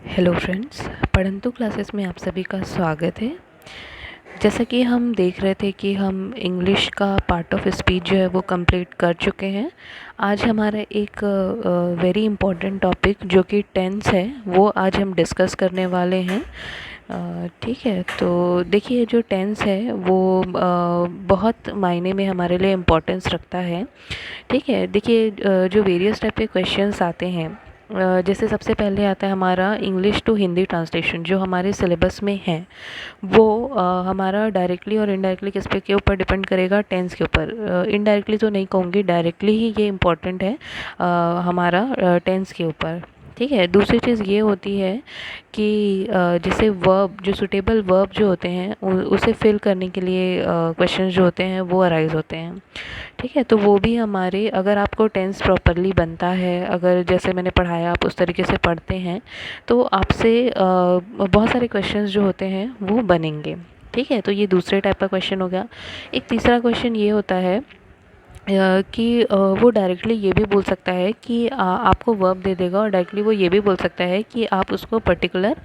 Hello friends, पढ़ंतु classes में आप सभी का स्वागत है। जैसा कि हम देख रहे थे कि हम इंग्लिश का पार्ट ऑफ स्पीच जो है वो कंप्लीट कर चुके हैं। आज हमारा एक वेरी इम्पोर्टेंट टॉपिक जो कि टेंस है वो आज हम डिस्कस करने वाले हैं। ठीक है, तो देखिए जो टेंस है वो बहुत मायने में हमारे लिए इम्पोर्टेंस रखता है। ठीक है, देखिए जो वेरियस टाइप के क्वेश्चंस आते हैं, जैसे सबसे पहले आता है हमारा इंग्लिश टू हिंदी ट्रांसलेशन जो हमारे सिलेबस में है। वो हमारा डायरेक्टली और इनडायरेक्टली किस पे के ऊपर डिपेंड करेगा, टेंस के ऊपर। इनडायरेक्टली तो नहीं कहूँगी, डायरेक्टली ही ये इम्पोर्टेंट है हमारा टेंस के ऊपर। ठीक है, दूसरी चीज़ ये होती है कि जैसे वर्ब, जो सुटेबल वर्ब जो होते हैं उसे फिल करने के लिए क्वेश्चंस जो होते हैं वो अराइज होते हैं। ठीक है, तो वो भी हमारे, अगर आपको टेंस प्रॉपरली बनता है, अगर जैसे मैंने पढ़ाया आप उस तरीके से पढ़ते हैं तो आपसे बहुत सारे क्वेश्चंस जो होते हैं वो बनेंगे। ठीक है, तो ये दूसरे टाइप का क्वेश्चन हो गया। एक तीसरा क्वेश्चन ये होता है कि वो डायरेक्टली ये भी बोल सकता है कि आपको वर्ब दे देगा, और डायरेक्टली वो ये भी बोल सकता है कि आप उसको पर्टिकुलर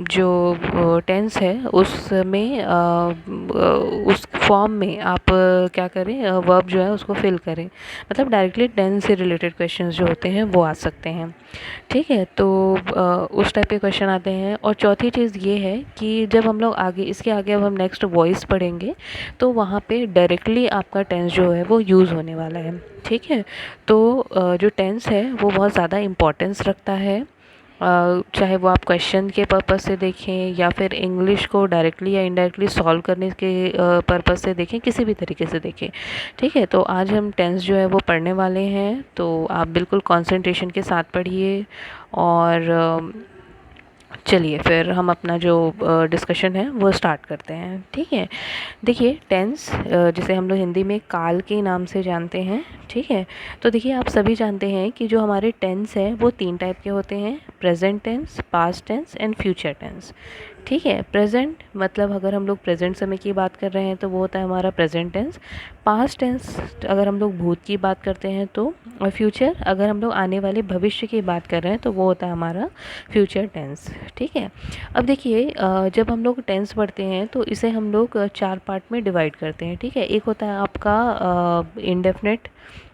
जो टेंस है उसमें उस फॉर्म में आप क्या करें, वर्ब जो है उसको फिल करें। मतलब डायरेक्टली टेंस से रिलेटेड क्वेश्चंस जो होते हैं वो आ सकते हैं। ठीक है, तो उस टाइप के क्वेश्चन आते हैं। और चौथी चीज़ ये है कि जब हम लोग आगे, इसके आगे अब हम नेक्स्ट वॉइस पढ़ेंगे तो वहाँ पे डायरेक्टली आपका टेंस जो है वो यूज़ होने वाला है। ठीक है, तो जो टेंस है वो बहुत ज़्यादा इम्पोर्टेंस रखता है। चाहे वो आप क्वेश्चन के पर्पस से देखें या फिर इंग्लिश को डायरेक्टली या इनडायरेक्टली सॉल्व करने के पर्पस से देखें, किसी भी तरीके से देखें। ठीक है, तो आज हम टेंस जो है वो पढ़ने वाले हैं, तो आप बिल्कुल कंसंट्रेशन के साथ पढ़िए। और चलिए फिर हम अपना जो डिस्कशन है वो स्टार्ट करते हैं। ठीक है, देखिए टेंस जिसे हम लोग हिंदी में काल के नाम से जानते हैं। ठीक है, तो देखिए आप सभी जानते हैं कि जो हमारे टेंस है वो 3 टाइप के होते हैं: present tense, past tense and future tense. ठीक है, प्रेजेंट मतलब अगर हम लोग प्रेजेंट समय की बात कर रहे हैं तो वो होता है हमारा प्रेजेंट टेंस। पास्ट टेंस अगर हम लोग भूत की बात करते हैं तो, और फ्यूचर अगर हम लोग आने वाले भविष्य की बात कर रहे हैं तो वो होता है हमारा फ्यूचर टेंस। ठीक है, अब देखिए जब हम लोग टेंस पढ़ते हैं तो इसे हम लोग 4 पार्ट में डिवाइड करते हैं। ठीक है, एक होता है आपका इंडेफिनिट,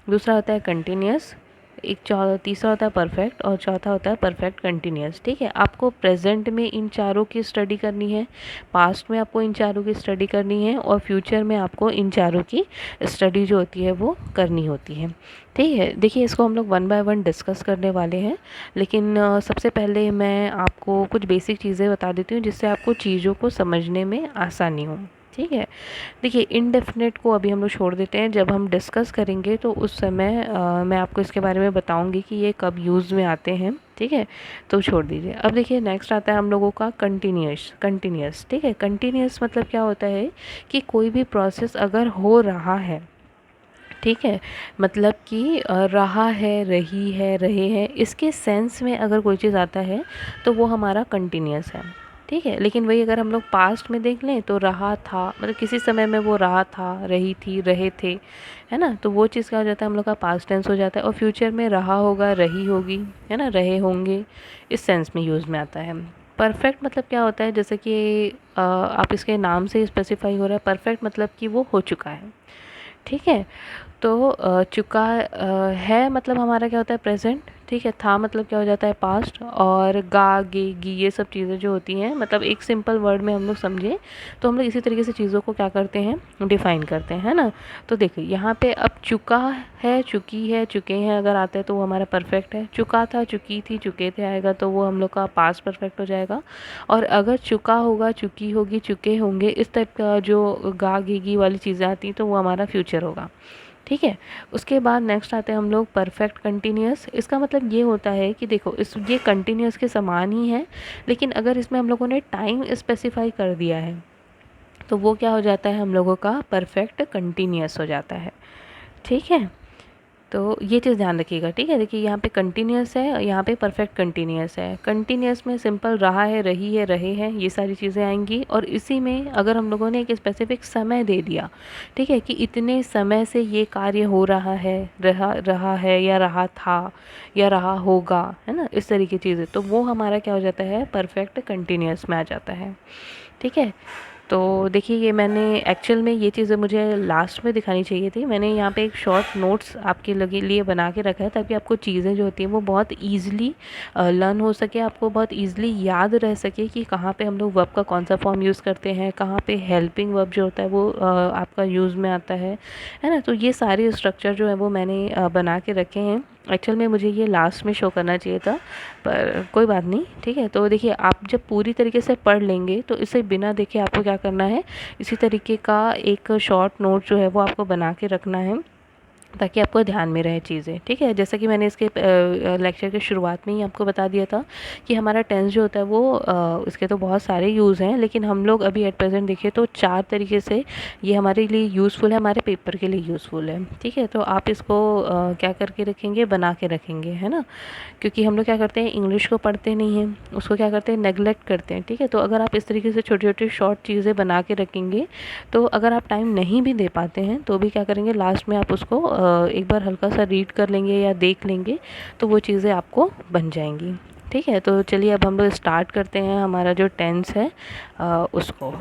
दूसरा होता है कंटिन्यूस, तीसरा होता है परफेक्ट, और चौथा होता है परफेक्ट कंटिन्यूस। ठीक है, आपको प्रेजेंट में इन चारों की स्टडी करनी है, पास्ट में आपको इन चारों की स्टडी करनी है, और फ्यूचर में आपको इन चारों की स्टडी जो होती है वो करनी होती है। ठीक है, देखिए इसको हम लोग वन बाय वन डिस्कस करने वाले हैं, लेकिन सबसे पहले मैं आपको कुछ बेसिक चीज़ें बता देती हूँ जिससे आपको चीज़ों को समझने में आसानी हो। ठीक है, देखिए इनडेफिनेट को अभी हम लोग छोड़ देते हैं, जब हम डिस्कस करेंगे तो उस समय मैं आपको इसके बारे में बताऊंगी कि ये कब यूज़ में आते हैं। ठीक है, तो छोड़ दीजिए। अब देखिए नेक्स्ट आता है हम लोगों का कंटिन्यूस। ठीक है, कंटिन्यूस मतलब क्या होता है कि कोई भी प्रोसेस अगर हो रहा है, ठीक है, मतलब कि रहा है, रही है, रहे हैं, इसके सेंस में अगर कोई चीज़ आता है तो वो हमारा कंटिन्यूस है। ठीक है, लेकिन वही अगर हम लोग पास्ट में देख लें तो रहा था, मतलब किसी समय में वो रहा था, रही थी, रहे थे, है ना, तो वो चीज़ क्या हो जाता है, हम लोग का पास्ट टेंस हो जाता है। और फ्यूचर में रहा होगा, रही होगी, है ना, रहे होंगे, इस सेंस में यूज़ में आता है। परफेक्ट मतलब क्या होता है, जैसे कि आप इसके नाम से स्पेसिफाई हो रहा है, परफेक्ट मतलब कि वो हो चुका है। ठीक है, तो चुका है मतलब हमारा क्या होता है, प्रेजेंट। ठीक है, था मतलब क्या हो जाता है, पास्ट। और गा, गे, गी, ये सब चीज़ें जो होती हैं, मतलब एक सिंपल वर्ड में हम लोग समझे तो हम लोग इसी तरीके से चीज़ों को क्या करते हैं, डिफाइन करते हैं, है ना। तो देखिए यहाँ पे अब चुका है, चुकी है, चुके हैं अगर आता है तो वो हमारा परफेक्ट है। चुका था, चुकी थी, चुके थे आएगा तो वो हम लोग का पास्ट परफेक्ट हो जाएगा। और अगर चुका होगा, चुकी होगी, चुके होंगे, इस टाइप का जो गा, गे, गी वाली चीज़ें आती हैं तो वो हमारा फ्यूचर होगा। ठीक है, उसके बाद नेक्स्ट आते हैं हम लोग परफेक्ट कंटिन्यूअस। इसका मतलब ये होता है कि देखो ये कंटिन्यूअस के समान ही है, लेकिन अगर इसमें हम लोगों ने टाइम स्पेसिफाई कर दिया है तो वो क्या हो जाता है, हम लोगों का परफेक्ट कंटिन्यूअस हो जाता है। ठीक है, तो ये चीज़ ध्यान रखिएगा, ठीक है। देखिए यहाँ पे कंटिन्यूअस है, यहाँ पे परफेक्ट कंटिन्यूअस है। कंटिन्यूअस में सिंपल रहा है, रही है, रहे हैं, ये सारी चीज़ें आएंगी। और इसी में अगर हम लोगों ने एक स्पेसिफिक समय दे दिया, ठीक है, कि इतने समय से ये कार्य हो रहा है, रहा रहा है, या रहा था, या रहा होगा, है ना, इस तरह की चीज़ें, तो वो हमारा क्या हो जाता है, परफेक्ट कंटिन्यूअस में आ जाता है, ठीक है। तो देखिए ये मैंने एक्चुअल में ये चीज़ें मुझे लास्ट में दिखानी चाहिए थी। मैंने यहाँ पे एक शॉर्ट नोट्स आपके लगे लिए बना के रखा है, ताकि आपको चीज़ें जो होती हैं वो बहुत ईज़िली लर्न हो सके, आपको बहुत ईज़िली याद रह सके कि कहाँ पे हम लोग वर्ब का कौन सा फॉर्म यूज़ करते हैं, कहाँ पे हेल्पिंग वर्ब जो होता है वो आपका यूज़ में आता है ना। तो ये सारे स्ट्रक्चर जो है वो मैंने बना के रखे हैं। एक्चुअल में मुझे ये लास्ट में शो करना चाहिए था, पर कोई बात नहीं, ठीक है। तो देखिए आप जब पूरी तरीके से पढ़ लेंगे तो इसे बिना देखे आपको क्या करना है, इसी तरीके का एक शॉर्ट नोट जो है वो आपको बना के रखना है, ताकि आपको ध्यान में रहे चीज़ें, ठीक है। जैसा कि मैंने इसके लेक्चर के शुरुआत में ही आपको बता दिया था कि हमारा टेंस जो होता है वो इसके तो बहुत सारे यूज़ हैं, लेकिन हम लोग अभी एट प्रेजेंट देखें तो 4 तरीके से ये हमारे लिए यूज़फुल है, हमारे पेपर के लिए यूज़फुल है, ठीक है। तो आप इसको क्या करके रखेंगे, बना के रखेंगे, है ना। क्योंकि हम लोग क्या करते हैं, इंग्लिश को पढ़ते नहीं हैं, उसको क्या करते हैं, नेगलेक्ट करते हैं, ठीक है। तो अगर आप इस तरीके से छोटी छोटी शॉर्ट चीज़ें बना के रखेंगे, तो अगर आप टाइम नहीं भी दे पाते हैं तो भी क्या करेंगे, लास्ट में आप उसको एक बार हल्का सा रीड कर लेंगे या देख लेंगे, तो वो चीज़ें आपको बन जाएंगी, ठीक है। तो चलिए अब हम लोग स्टार्ट करते हैं हमारा जो टेंस है उसको।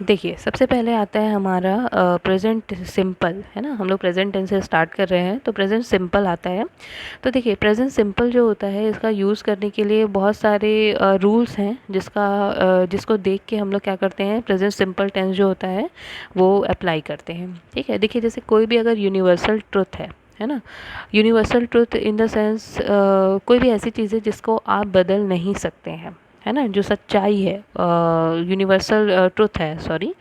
देखिए सबसे पहले आता है हमारा प्रेजेंट सिंपल, है ना। हम लोग प्रेजेंट टेंस से स्टार्ट कर रहे हैं, तो प्रेजेंट सिंपल आता है। तो देखिए प्रेजेंट सिंपल जो होता है, इसका यूज़ करने के लिए बहुत सारे रूल्स हैं, जिसको देख के हम लोग क्या करते हैं, प्रेजेंट सिंपल टेंस जो होता है वो अप्लाई करते हैं, ठीक है। देखिए जैसे कोई भी अगर यूनिवर्सल ट्रुथ है ना, universal truth in the sense कोई भी ऐसी चीज़ है जिसको आप बदल नहीं सकते हैं, है ना, जो सच्चाई है, यूनिवर्सल ट्रुथ है, सॉरी,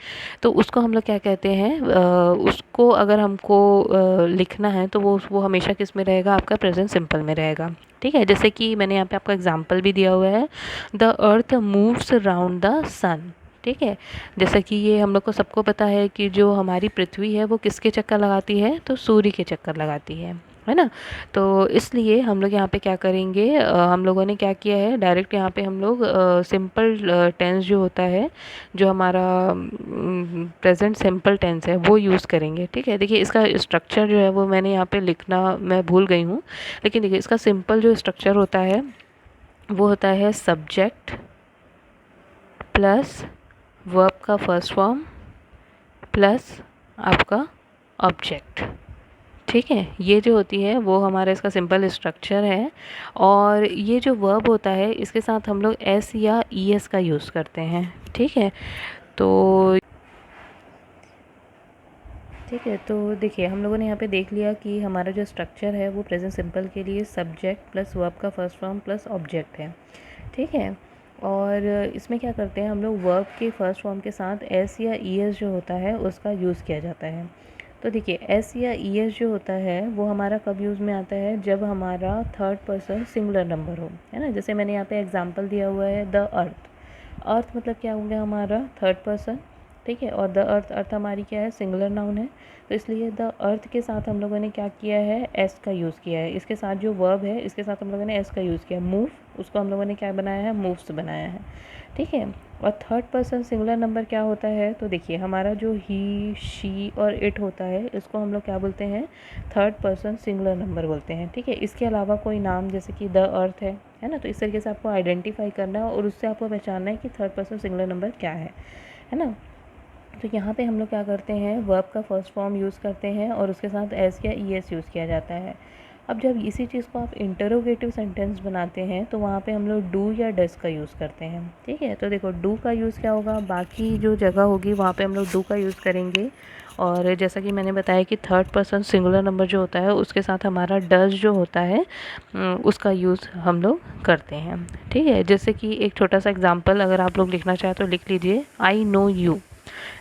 तो उसको हम लोग क्या कहते हैं, उसको अगर हमको लिखना है तो वो हमेशा किस में रहेगा, आपका प्रेजेंट सिंपल में रहेगा, ठीक है। जैसे कि मैंने यहाँ पे आपको एग्जांपल भी दिया हुआ है, the earth moves around the sun, ठीक है। जैसा कि ये हम लोग को सबको पता है कि जो हमारी पृथ्वी है वो किसके चक्कर लगाती है, तो सूर्य के चक्कर लगाती है ना। तो इसलिए हम लोग यहाँ पे क्या करेंगे, हम लोगों ने क्या किया है, डायरेक्ट यहाँ पे हम लोग सिंपल टेंस जो होता है, जो हमारा प्रेजेंट सिंपल टेंस है वो यूज़ करेंगे, ठीक है। देखिए इसका स्ट्रक्चर जो है वो मैंने यहाँ पे लिखना मैं भूल गई हूँ, लेकिन देखिए इसका सिंपल जो स्ट्रक्चर होता है वो होता है सब्जेक्ट प्लस वर्ब का फर्स्ट फॉर्म प्लस आपका ऑब्जेक्ट, ठीक है। ये जो होती है वो हमारा इसका सिंपल स्ट्रक्चर है। और ये जो वर्ब होता है इसके साथ हम लोग एस या ई एस का यूज़ करते हैं, ठीक है। तो ठीक है, तो देखिए हम लोगों ने यहाँ पे देख लिया कि हमारा जो स्ट्रक्चर है वो प्रेजेंट सिंपल के लिए सब्जेक्ट प्लस वर्ब का फर्स्ट फॉर्म प्लस ऑब्जेक्ट है, ठीक है। और इसमें क्या करते हैं हम लोग, वर्ब के फर्स्ट फॉर्म के साथ एस या ई एस जो होता है उसका यूज़ किया जाता है। तो देखिए एस या ई एस जो होता है वो हमारा कब यूज़ में आता है, जब हमारा थर्ड पर्सन सिंगुलर नंबर हो, है ना। जैसे मैंने यहाँ पे एग्जांपल दिया हुआ है, द अर्थ, अर्थ मतलब क्या हो गया हमारा थर्ड पर्सन, ठीक है। और द अर्थ, अर्थ हमारी क्या है, सिंगुलर नाउन है, तो इसलिए द अर्थ के साथ हम लोगों ने क्या किया है, एस का यूज़ किया है। इसके साथ जो वर्ब है इसके साथ हम लोगों ने एस का यूज़ किया। मूव, उसको हम लोगों ने क्या बनाया है, मूव्स बनाया है, ठीक है। और थर्ड पर्सन सिंगुलर नंबर क्या होता है, तो देखिए हमारा जो ही, शी और इट होता है इसको हम लोग क्या बोलते हैं, थर्ड पर्सन सिंगुलर नंबर बोलते हैं, ठीक है। इसके अलावा कोई नाम जैसे कि द अर्थ है ना, तो इस तरीके से आपको आइडेंटिफाई करना है और उससे आपको पहचानना है कि थर्ड पर्सन सिंगुलर नंबर क्या है ना। तो यहाँ पे हम लोग क्या करते हैं, वर्ब का फर्स्ट फॉर्म यूज़ करते हैं और उसके साथ एस या ई एस यूज़ किया जाता है। अब जब इसी चीज़ को आप इंटरोगेटिव सेंटेंस बनाते हैं तो वहाँ पे हम लोग डू या डस का यूज़ करते हैं, ठीक है। तो देखो डू का यूज़ क्या होगा, बाकी जो जगह होगी वहाँ पे हम लोग डू का यूज़ करेंगे। और जैसा कि मैंने बताया कि थर्ड पर्सन सिंगुलर नंबर जो होता है उसके साथ हमारा डस जो होता है उसका यूज़ हम लोग करते हैं, ठीक है। जैसे कि एक छोटा सा एग्जाम्पल अगर आप लोग लिखना चाहें तो लिख लीजिए, आई नो यू,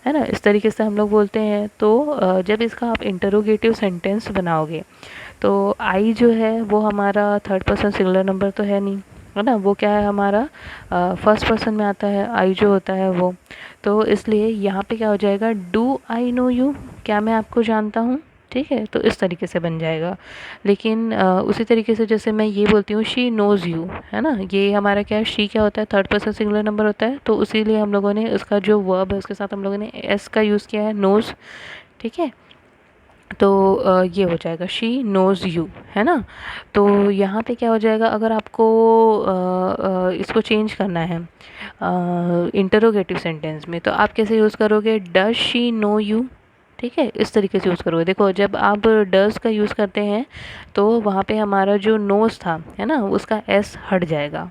है ना, इस तरीके से हम लोग बोलते हैं। तो जब इसका आप इंटरोगेटिव सेंटेंस बनाओगे तो आई जो है वो हमारा थर्ड पर्सन सिंगुलर नंबर तो है नहीं, है ना, वो क्या है हमारा फर्स्ट पर्सन में आता है, आई जो होता है वो। तो इसलिए यहाँ पे क्या हो जाएगा, डू आई नो यू, क्या मैं आपको जानता हूँ। ठीक है, तो इस तरीके से बन जाएगा। लेकिन उसी तरीके से जैसे मैं ये बोलती हूँ शी नोज़ यू, है ना, ये हमारा क्या है, शी क्या होता है, थर्ड पर्सन सिंगुलर नंबर होता है, तो उसीलिए हम लोगों ने उसका जो वर्ब है उसके साथ हम लोगों ने एस का यूज़ किया है, नोज़। ठीक है, तो ये हो जाएगा शी नोज़ यू, है ना। तो यहाँ पे क्या हो जाएगा, अगर आपको इसको चेंज करना है इंटरोगेटिव सेंटेंस में, तो आप कैसे यूज़ करोगे, डज शी नो यू। ठीक है, इस तरीके से यूज़ करोगे। देखो जब आप डज का यूज़ करते हैं तो वहाँ पे हमारा जो नोज़ था, है ना, उसका एस हट जाएगा।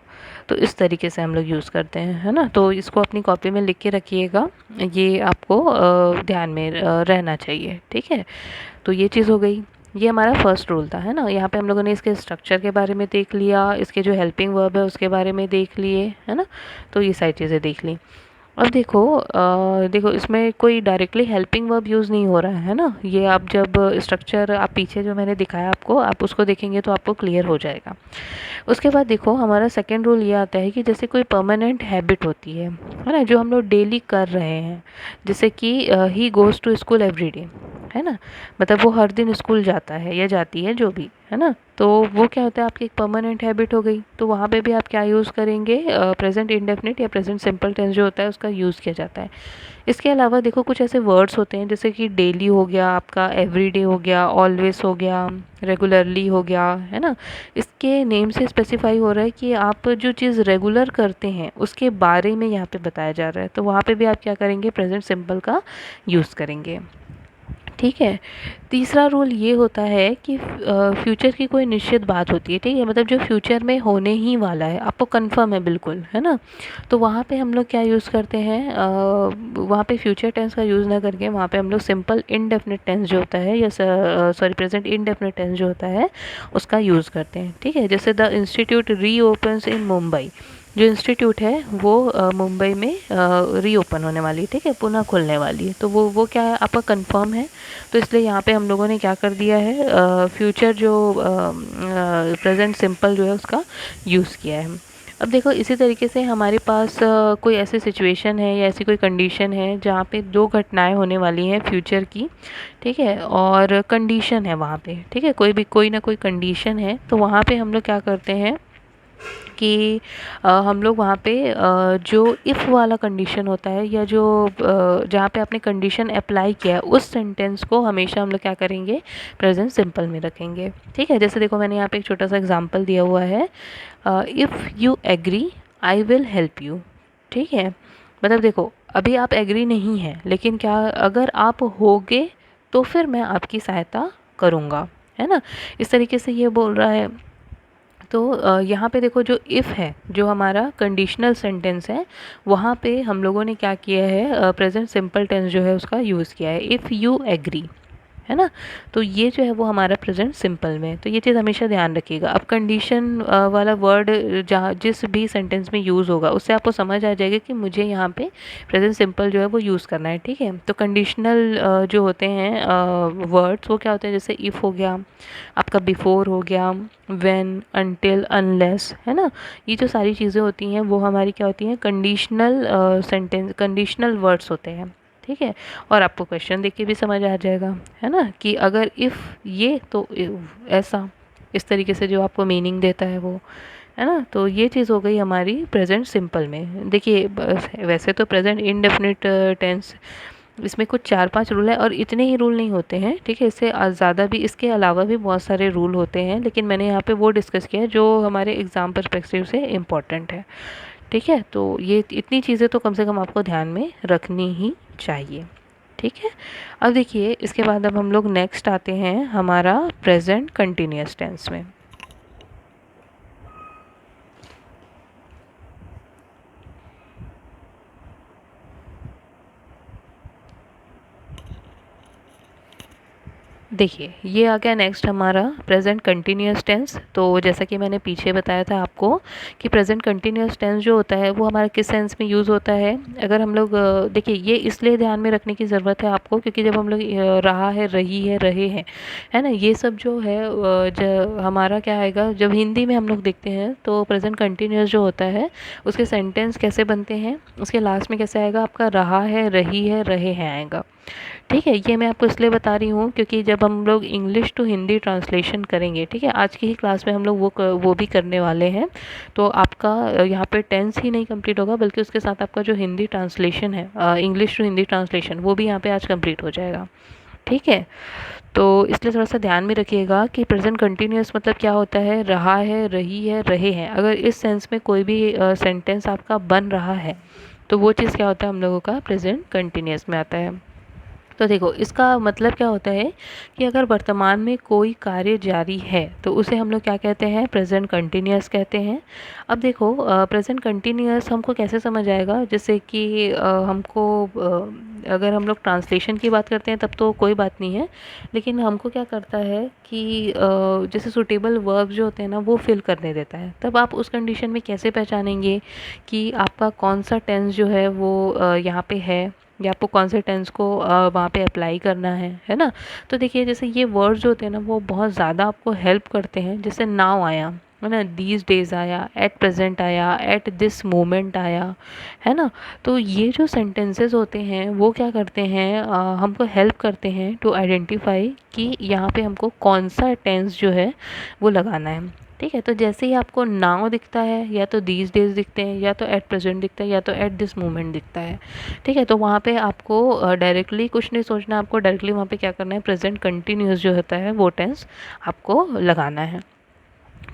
तो इस तरीके से हम लोग यूज़ करते हैं, है ना। तो इसको अपनी कॉपी में लिख के रखिएगा, ये आपको ध्यान में रहना चाहिए। ठीक है, तो ये चीज़ हो गई। ये हमारा फर्स्ट रूल था, है ना। यहाँ पे हम लोगों ने इसके स्ट्रक्चर के बारे में देख लिया, इसके जो हेल्पिंग वर्ब है उसके बारे में देख लिए, है ना। तो ये सारी चीज़ें देख ली। अब देखो देखो इसमें कोई डायरेक्टली हेल्पिंग वर्ब यूज़ नहीं हो रहा है ना। ये आप जब स्ट्रक्चर आप पीछे जो मैंने दिखाया आपको, आप उसको देखेंगे तो आपको क्लियर हो जाएगा। उसके बाद देखो हमारा सेकंड रूल ये आता है कि जैसे कोई परमानेंट हैबिट होती है ना, जो हम लोग डेली कर रहे हैं, जैसे कि he goes to school every day, है ना, मतलब वो हर दिन स्कूल जाता है या जाती है जो भी, है ना। तो वो क्या होता है, आपकी एक परमानेंट हैबिट हो गई। तो वहाँ पे भी आप क्या यूज़ करेंगे, प्रेजेंट इंडेफिनिट या प्रेजेंट सिंपल टेंस जो होता है उसका यूज़ किया जाता है। इसके अलावा देखो कुछ ऐसे वर्ड्स होते हैं जैसे कि डेली हो गया आपका, एवरीडे हो गया, ऑलवेज हो गया, रेगुलरली हो गया, है ना। इसके नेम से स्पेसिफाई हो रहा है कि आप जो चीज़ रेगुलर करते हैं उसके बारे में यहाँ पे बताया जा रहा है। तो वहाँ पे भी आप क्या करेंगे, प्रेजेंट सिंपल का यूज़ करेंगे। ठीक है, तीसरा रूल ये होता है कि फ्यूचर की कोई निश्चित बात होती है, ठीक है, मतलब जो फ्यूचर में होने ही वाला है, आपको कंफर्म है बिल्कुल, है ना। तो वहाँ पे हम लोग क्या यूज़ करते हैं, वहाँ पे फ्यूचर टेंस का यूज़ ना करके वहाँ पे हम लोग सिंपल इनडेफिनिट टेंस जो होता है या सॉरी प्रेजेंट इनडेफिनिट टेंस जो होता है उसका यूज़ करते हैं। ठीक है, जैसे द इंस्टीट्यूट रीओपन्स इन मुंबई, जो इंस्टीट्यूट है वो मुंबई में रीओपन होने वाली है, ठीक है, पुनः खुलने वाली है। तो वो क्या है, आपका कंफर्म है। तो इसलिए यहाँ पे हम लोगों ने क्या कर दिया है, फ्यूचर जो प्रेजेंट सिंपल जो है उसका यूज़ किया है। अब देखो इसी तरीके से हमारे पास कोई ऐसी सिचुएशन है या ऐसी कोई कंडीशन है जहाँ पे दो घटनाएं होने वाली हैं फ्यूचर की, ठीक है, और कंडीशन है वहाँ पे, ठीक है, कोई ना कोई कंडीशन है। तो वहाँ पे हम लोग क्या करते हैं कि हम लोग वहाँ पे जो इफ़ वाला कंडीशन होता है या जो जहाँ पे आपने कंडीशन अप्लाई किया है उस सेंटेंस को हमेशा हम लोग क्या करेंगे, प्रेजेंट सिंपल में रखेंगे। ठीक है, जैसे देखो मैंने यहाँ पे एक छोटा सा एग्जांपल दिया हुआ है, if you agree I will help you. ठीक है, मतलब देखो अभी आप एग्री नहीं हैं, लेकिन क्या अगर आप होगे तो फिर मैं आपकी सहायता करूँगा, है ना। इस तरीके से ये बोल रहा है। तो यहाँ पे देखो जो इफ़ है, जो हमारा कंडीशनल सेंटेंस है, वहाँ पे हम लोगों ने क्या किया है, प्रेजेंट सिंपल टेंस जो है उसका यूज़ किया है, इफ़ यू एग्री, है ना। तो ये जो है वो हमारा प्रेजेंट सिंपल में है। तो ये चीज़ हमेशा ध्यान रखिएगा। अब कंडीशन वाला वर्ड जहाँ जिस भी सेंटेंस में यूज़ होगा उससे आपको समझ आ जाएगा कि मुझे यहाँ पे प्रेजेंट सिंपल जो है वो यूज़ करना है। ठीक है, तो कंडीशनल जो होते हैं वर्ड्स वो क्या होते हैं, जैसे इफ़ हो गया आपका, बिफोर हो गया, व्हेन, अनटिल, अनलेस, है ना। ये जो सारी चीज़ें होती हैं वो हमारी क्या होती हैं, कंडीशनल सेंटेंस, कंडीशनल वर्ड्स होते हैं। ठीक है, और आपको क्वेश्चन देख के भी समझ आ जाएगा, है ना, कि अगर इफ़ ये तो ऐसा, इस तरीके से जो आपको मीनिंग देता है वो, है ना। तो ये चीज़ हो गई हमारी प्रेजेंट सिंपल में। देखिए वैसे तो प्रेजेंट इंडेफिनिट टेंस, इसमें कुछ 4-5 रूल है और इतने ही रूल नहीं होते हैं, ठीक है, इससे ज़्यादा भी, इसके अलावा भी बहुत सारे रूल होते हैं, लेकिन मैंने यहाँ पे वो डिस्कस किया है जो हमारे एग्ज़ाम पर्सपेक्टिव से इम्पॉर्टेंट है। ठीक है, तो ये इतनी चीज़ें तो कम से कम आपको ध्यान में रखनी ही चाहिए। ठीक है, अब देखिए इसके बाद अब हम लोग नेक्स्ट आते हैं हमारा प्रेजेंट कंटिन्यूअस टेंस में। देखिए ये आ गया नेक्स्ट हमारा प्रेजेंट कंटिन्यूअस टेंस। तो जैसा कि मैंने पीछे बताया था आपको कि प्रेजेंट कंटिन्यूअस टेंस जो होता है वो हमारा किस सेंस में यूज़ होता है। अगर हम लोग देखिए ये इसलिए ध्यान में रखने की ज़रूरत है आपको, क्योंकि जब हम लोग रहा है, रही है, रहे हैं, है ना, ये सब जो है हमारा क्या आएगा जब हिंदी में हम लोग देखते हैं तो प्रेजेंट कंटिन्यूअस जो होता है उसके सेंटेंस कैसे बनते हैं, उसके लास्ट में कैसे आएगा, आपका रहा है, रही है, रहे हैं आएगा। ठीक है, ये मैं आपको इसलिए बता रही हूँ क्योंकि जब हम लोग इंग्लिश टू हिंदी ट्रांसलेशन करेंगे, ठीक है, आज की ही क्लास में हम लोग वो भी करने वाले हैं। तो आपका यहाँ पे टेंस ही नहीं कंप्लीट होगा बल्कि उसके साथ आपका जो हिंदी ट्रांसलेशन है, इंग्लिश टू हिंदी ट्रांसलेशन, वो भी यहाँ पे आज कंप्लीट हो जाएगा। ठीक है, तो इसलिए थोड़ा सा ध्यान में रखिएगा कि प्रेजेंट कंटिन्यूअस मतलब क्या होता है, रहा है, रही है, रहे हैं। अगर इस सेंस में कोई भी सेंटेंस आपका बन रहा है तो वो चीज़ क्या होता है हम लोगों का प्रेजेंट कंटिन्यूअस में आता है। तो देखो इसका मतलब क्या होता है कि अगर वर्तमान में कोई कार्य जारी है तो उसे हम लोग क्या कहते हैं, प्रेजेंट कंटिन्यूअस कहते हैं। अब देखो प्रेजेंट कंटिन्यूअस हमको कैसे समझ आएगा, जैसे कि हमको अगर हम लोग ट्रांसलेशन की बात करते हैं तब तो कोई बात नहीं है, लेकिन हमको क्या करता है कि जैसे सुटेबल वर्ब जो होते हैं ना वो फिल करने देता है। तब आप उस कंडीशन में कैसे पहचानेंगे कि आपका कौन सा टेंस जो है वो यहाँ पे है, या आपको कौन से टेंस को वहाँ पे अप्लाई करना है ना। तो देखिए जैसे ये वर्ड्स होते हैं ना वो बहुत ज़्यादा आपको हेल्प करते हैं। जैसे नाउ आया है ना, दीज डेज आया, एट प्रेजेंट आया, एट दिस मोमेंट आया, है ना। तो ये जो सेंटेंसेस होते हैं वो क्या करते हैं, हमको हेल्प करते हैं टू आइडेंटिफाई कि यहाँ पे हमको कौन सा टेंस जो है वो लगाना है। ठीक है, तो जैसे ही आपको नाउ दिखता है या तो दीज डेज दिखते हैं या तो एट प्रेजेंट दिखता है या तो एट दिस मोमेंट दिखता है। ठीक है, तो वहाँ पे आपको डायरेक्टली कुछ नहीं सोचना, आपको डायरेक्टली वहाँ पे क्या करना है, प्रेजेंट कंटिन्यूअस जो होता है वो टेंस आपको लगाना है।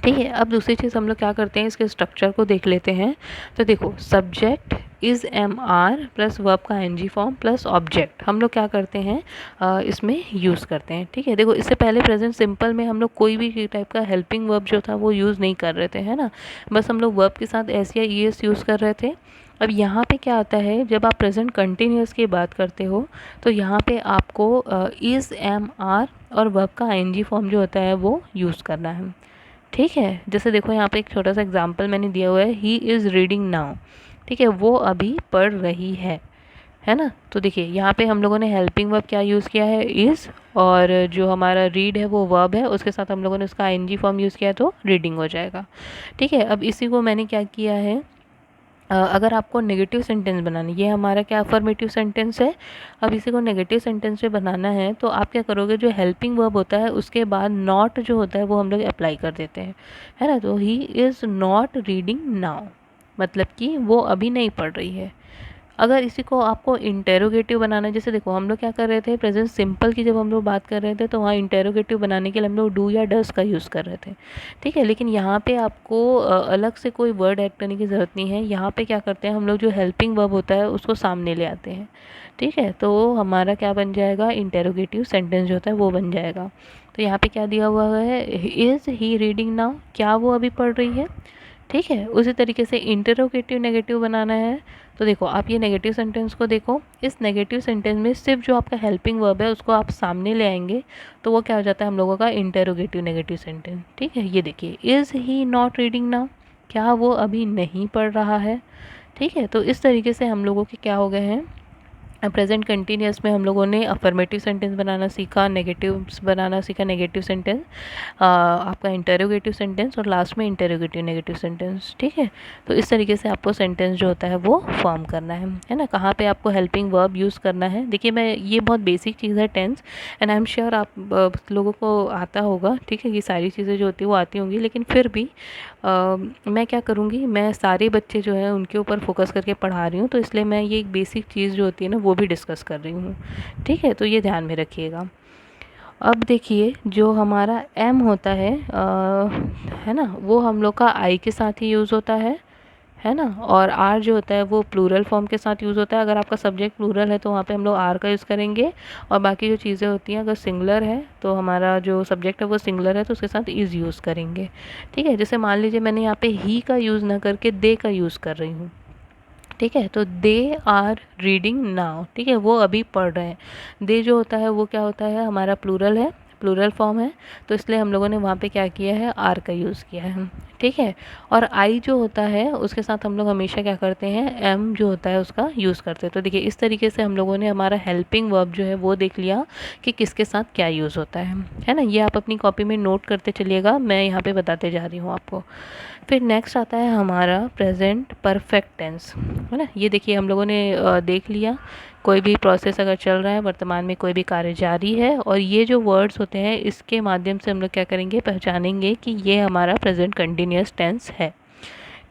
ठीक है, अब दूसरी चीज़ हम लोग क्या करते हैं, इसके स्ट्रक्चर को देख लेते हैं। तो देखो subject is am are plus verb का एनजी फॉर्म प्लस ऑब्जेक्ट हम लोग क्या करते हैं इसमें यूज़ करते हैं। ठीक है, देखो इससे पहले प्रेजेंट सिंपल में हम लोग कोई भी टाइप का हेल्पिंग वर्ब जो था वो यूज़ नहीं कर रहे थे, है ना, बस हम लोग वर्ब के साथ एस या ई एस यूज़ कर रहे थे। अब यहाँ पे क्या आता है, जब आप प्रेजेंट कंटिन्यूअस की बात करते हो तो यहाँ पे आपको इज़ एम आर और वर्ब का आईएनजी फॉर्म जो होता है वो यूज़ करना है। ठीक है, जैसे देखो यहाँ पे एक छोटा सा एग्जांपल मैंने दिया हुआ है, ही इज़ रीडिंग नाउ। ठीक है, वो अभी पढ़ रही है ना। तो देखिए यहाँ पे हम लोगों ने हेल्पिंग वर्ब क्या यूज़ किया है, इज़, और जो हमारा रीड है वो वर्ब है, उसके साथ हम लोगों ने उसका आईएनजी फॉर्म यूज़ किया है तो रीडिंग हो जाएगा। ठीक है, अब इसी को मैंने क्या किया है, अगर आपको नेगेटिव सेंटेंस बनाना, ये हमारा क्या अफर्मेटिव सेंटेंस है, अब इसी को नेगेटिव सेंटेंस में बनाना है तो आप क्या करोगे, जो हेल्पिंग वर्ब होता है उसके बाद नॉट जो होता है वो हम लोग अप्लाई कर देते हैं, है ना। तो he is not reading now, मतलब कि वो अभी नहीं पढ़ रही है। अगर इसी को आपको इंटेरोगेटिव बनाना है, जैसे देखो हम लोग क्या कर रहे थे, प्रेजेंट सिंपल की जब हम लोग बात कर रहे थे तो वहाँ इंटेरोगेटिव बनाने के लिए हम लोग डू या डस का यूज़ कर रहे थे। ठीक है, लेकिन यहाँ पे आपको अलग से कोई वर्ड ऐड करने की ज़रूरत नहीं है। यहाँ पे क्या करते हैं हम लोग, जो हेल्पिंग वर्ब होता है उसको सामने ले आते हैं। ठीक है, तो हमारा क्या बन जाएगा, इंटेरोगेटिव सेंटेंस जो होता है वो बन जाएगा। तो यहाँ पे क्या दिया हुआ है, इज़ ही रीडिंग नाउ, क्या वो अभी पढ़ रही है। ठीक है, उसी तरीके से इंटरोगेटिव नेगेटिव बनाना है। तो देखो आप ये नेगेटिव सेंटेंस को देखो, इस नेगेटिव सेंटेंस में सिर्फ जो आपका हेल्पिंग वर्ब है उसको आप सामने ले आएंगे तो वो क्या हो जाता है हम लोगों का इंटरोगेटिव नेगेटिव सेंटेंस। ठीक है, ये देखिए, is he not reading now, क्या वो अभी नहीं पढ़ रहा है। ठीक है, तो इस तरीके से हम लोगों के क्या हो गए हैं, प्रेजेंट कंटिन्यूअस में हम लोगों ने अफर्मेटिव सेंटेंस बनाना सीखा, नेगेटिव्स बनाना सीखा, नेगेटिव सेंटेंस, आपका इंटरोगेटिव सेंटेंस, और लास्ट में इंटरोगेटिव नेगेटिव सेंटेंस। ठीक है, तो इस तरीके से आपको सेंटेंस जो होता है वो फॉर्म करना है ना। कहाँ पे आपको हेल्पिंग वर्ब यूज़ करना है, देखिए मैं, ये बहुत बेसिक चीज़ है tense, and I am sure आप लोगों को आता होगा। ठीक है, ये सारी चीज़ें जो होती है वो आती होंगी, लेकिन फिर भी मैं क्या करूँगी, मैं सारे बच्चे जो हैं उनके ऊपर फोकस करके पढ़ा रही हूँ, तो इसलिए मैं ये एक बेसिक चीज़ जो होती है ना वो भी डिस्कस कर रही हूँ। ठीक है, तो ये ध्यान में रखिएगा। अब देखिए जो हमारा एम होता है ना, वो हम लोग का आई के साथ ही यूज़ होता है ना, और आर जो होता है वो प्लूरल फॉर्म के साथ यूज़ होता है। अगर आपका सब्जेक्ट प्लूरल है तो वहाँ पे हम लोग आर का यूज़ करेंगे, और बाकी जो चीज़ें होती हैं अगर सिंगुलर है तो हमारा जो सब्जेक्ट है वो सिंगुलर है तो उसके साथ इज़ यूज़ करेंगे। ठीक है, जैसे मान लीजिए मैंने यहाँ पे ही का यूज़ ना करके दे का यूज़ कर रही हूँ। ठीक है, तो दे आर रीडिंग नाउ, ठीक है, वो अभी पढ़ रहे हैं। दे जो होता है वो क्या होता है, हमारा प्लूरल है, प्लूरल फॉर्म है, तो इसलिए हम लोगों ने वहाँ पे क्या किया है, आर का यूज़ किया है। ठीक है। और आई जो होता है उसके साथ हम लोग हमेशा क्या करते हैं, एम जो होता है उसका यूज़ करते हैं। तो देखिए इस तरीके से हम लोगों ने हमारा हेल्पिंग वर्ब जो है वो देख लिया कि किसके साथ क्या यूज़ होता है ना। ये आप अपनी कॉपी में नोट करते चलिएगा, मैं यहाँ पे बताते जा रही हूँ आपको। फिर नेक्स्ट आता है हमारा प्रेजेंट परफेक्ट टेंस, है ना। ये देखिए हम लोगों ने देख लिया, कोई भी प्रोसेस अगर चल रहा है, वर्तमान में कोई भी कार्य जारी है, और ये जो वर्ड्स होते हैं इसके माध्यम से हम लोग क्या करेंगे, पहचानेंगे कि ये हमारा प्रेजेंट कंटिन्यूअस टेंस है।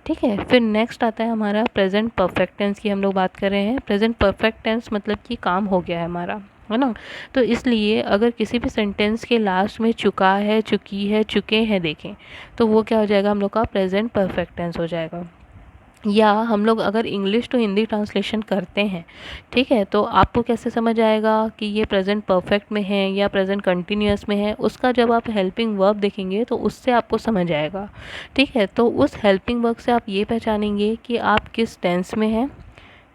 ठीक है। फिर नेक्स्ट आता है हमारा प्रेजेंट परफेक्ट टेंस की हम लोग बात कर रहे हैं। प्रेजेंट परफेक्ट टेंस मतलब कि काम हो गया है हमारा, है ना। तो इसलिए अगर किसी भी सेंटेंस के लास्ट में चुका है, चुकी है, चुके हैं देखें, तो वो क्या हो जाएगा, हम लोग का प्रेजेंट परफेक्ट टेंस हो जाएगा। या हम लोग अगर इंग्लिश टू हिंदी ट्रांसलेशन करते हैं, ठीक है, तो आपको कैसे समझ आएगा कि ये प्रेजेंट परफेक्ट में है या प्रेजेंट कंटिन्यूअस में है, उसका जब आप हेल्पिंग वर्ब देखेंगे तो उससे आपको समझ आएगा। ठीक है। तो उस हेल्पिंग वर्ब से आप ये पहचानेंगे कि आप किस टेंस में हैं।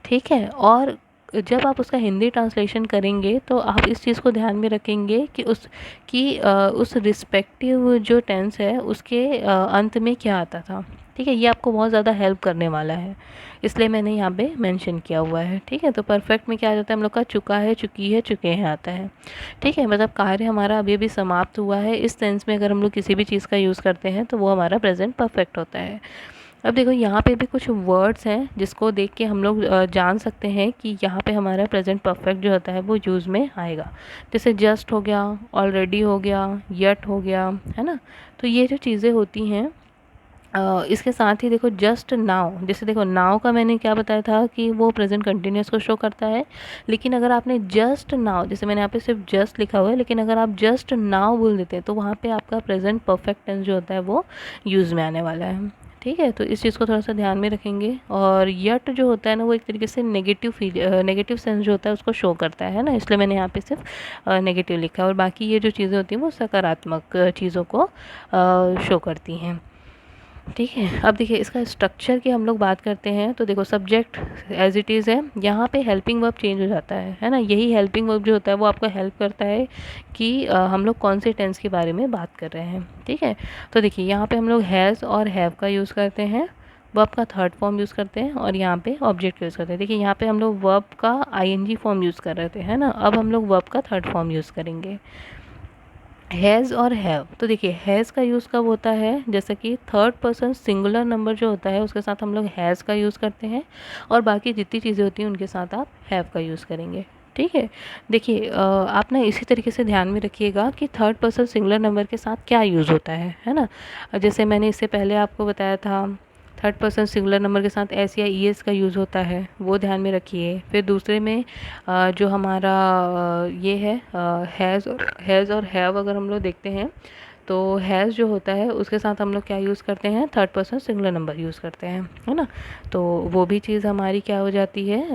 ठीक है। और जब आप उसका हिंदी ट्रांसलेशन करेंगे तो आप इस चीज़ को ध्यान में रखेंगे कि उस रिस्पेक्टिव जो टेंस है उसके अंत में क्या आता था। ठीक है। ये आपको बहुत ज़्यादा हेल्प करने वाला है, इसलिए मैंने यहाँ पे मेंशन किया हुआ है। ठीक है। तो परफेक्ट में क्या आ जाता है हम लोग का, चुका है, चुकी है, चुके हैं आता है। ठीक है। मतलब कार्य हमारा अभी अभी समाप्त हुआ है, इस टेंस में अगर हम लोग किसी भी चीज़ का यूज़ करते हैं तो वो हमारा प्रेजेंट परफेक्ट होता है। अब देखो यहाँ पे भी कुछ वर्ड्स हैं जिसको देख के हम लोग जान सकते हैं कि यहाँ पे हमारा प्रेजेंट परफेक्ट जो होता है वो यूज़ में आएगा। जैसे जस्ट हो गया, ऑलरेडी हो गया, येट हो गया, है ना। तो ये जो चीज़ें होती हैं, इसके साथ ही देखो जस्ट नाउ, जैसे देखो नाउ का मैंने क्या बताया था कि वो प्रेजेंट कंटिन्यूअस को शो करता है। लेकिन अगर आपने जस्ट नाउ, जैसे मैंने यहाँ पे सिर्फ जस्ट लिखा हुआ है, लेकिन अगर आप जस्ट नाउ बोल देते हैं तो वहाँ पे आपका प्रेजेंट परफेक्ट टेंस जो होता है वो यूज़ में आने वाला है। ठीक है। तो इस चीज़ को थोड़ा सा ध्यान में रखेंगे। और यट जो होता है ना वो एक तरीके से नेगेटिव सेंस जो होता है उसको शो करता है ना, इसलिए मैंने यहाँ पे सिर्फ नेगेटिव लिखा है। और बाकी ये जो चीज़ें होती हैं वो सकारात्मक चीज़ों को शो करती हैं। ठीक है। अब देखिए इसका स्ट्रक्चर की हम लोग बात करते हैं, तो देखो सब्जेक्ट एज इट इज़ है, यहाँ पे हेल्पिंग वर्ब चेंज हो जाता है ना। यही हेल्पिंग वर्ब जो होता है वो आपको हेल्प करता है कि हम लोग कौन से टेंस के बारे में बात कर रहे हैं। ठीक है। तो देखिए यहाँ पे हम लोग हैज़ और हैव का यूज़ करते हैं, वर्ब का थर्ड फॉर्म यूज़ करते हैं, और यहाँ पे ऑब्जेक्ट यूज़ करते हैं। देखिए यहाँ पे हम लोग वर्ब का आईएनजी फॉर्म यूज़ कर रहे थे, है ना। अब हम लोग वर्ब का थर्ड फॉर्म यूज़ करेंगे, हैज़ और हैव। तो देखिए हैज़ का यूज़ कब होता है, जैसे कि थर्ड पर्सन सिंगुलर नंबर जो होता है उसके साथ हम लोग हैज़ का यूज़ करते हैं, और बाकी जितनी चीज़ें होती हैं उनके साथ आप हैव का यूज़ करेंगे। ठीक है। देखिए आप ना इसी तरीके से ध्यान में रखिएगा कि थर्ड पर्सन सिंगुलर नंबर के साथ क्या यूज़ होता है ना। जैसे मैंने इससे पहले आपको बताया था, थर्ड पर्सन सिंगुलर नंबर के साथ एस या ई एस का यूज़ होता है, वो ध्यान में रखिए। फिर दूसरे में जो हमारा ये है हैज़ और हैव, अगर हम लोग देखते हैं तो हैज़ जो होता है उसके साथ हम लोग क्या यूज़ करते हैं, third person singular number use करते हैं, है ना। तो वो भी चीज़ हमारी क्या हो जाती है,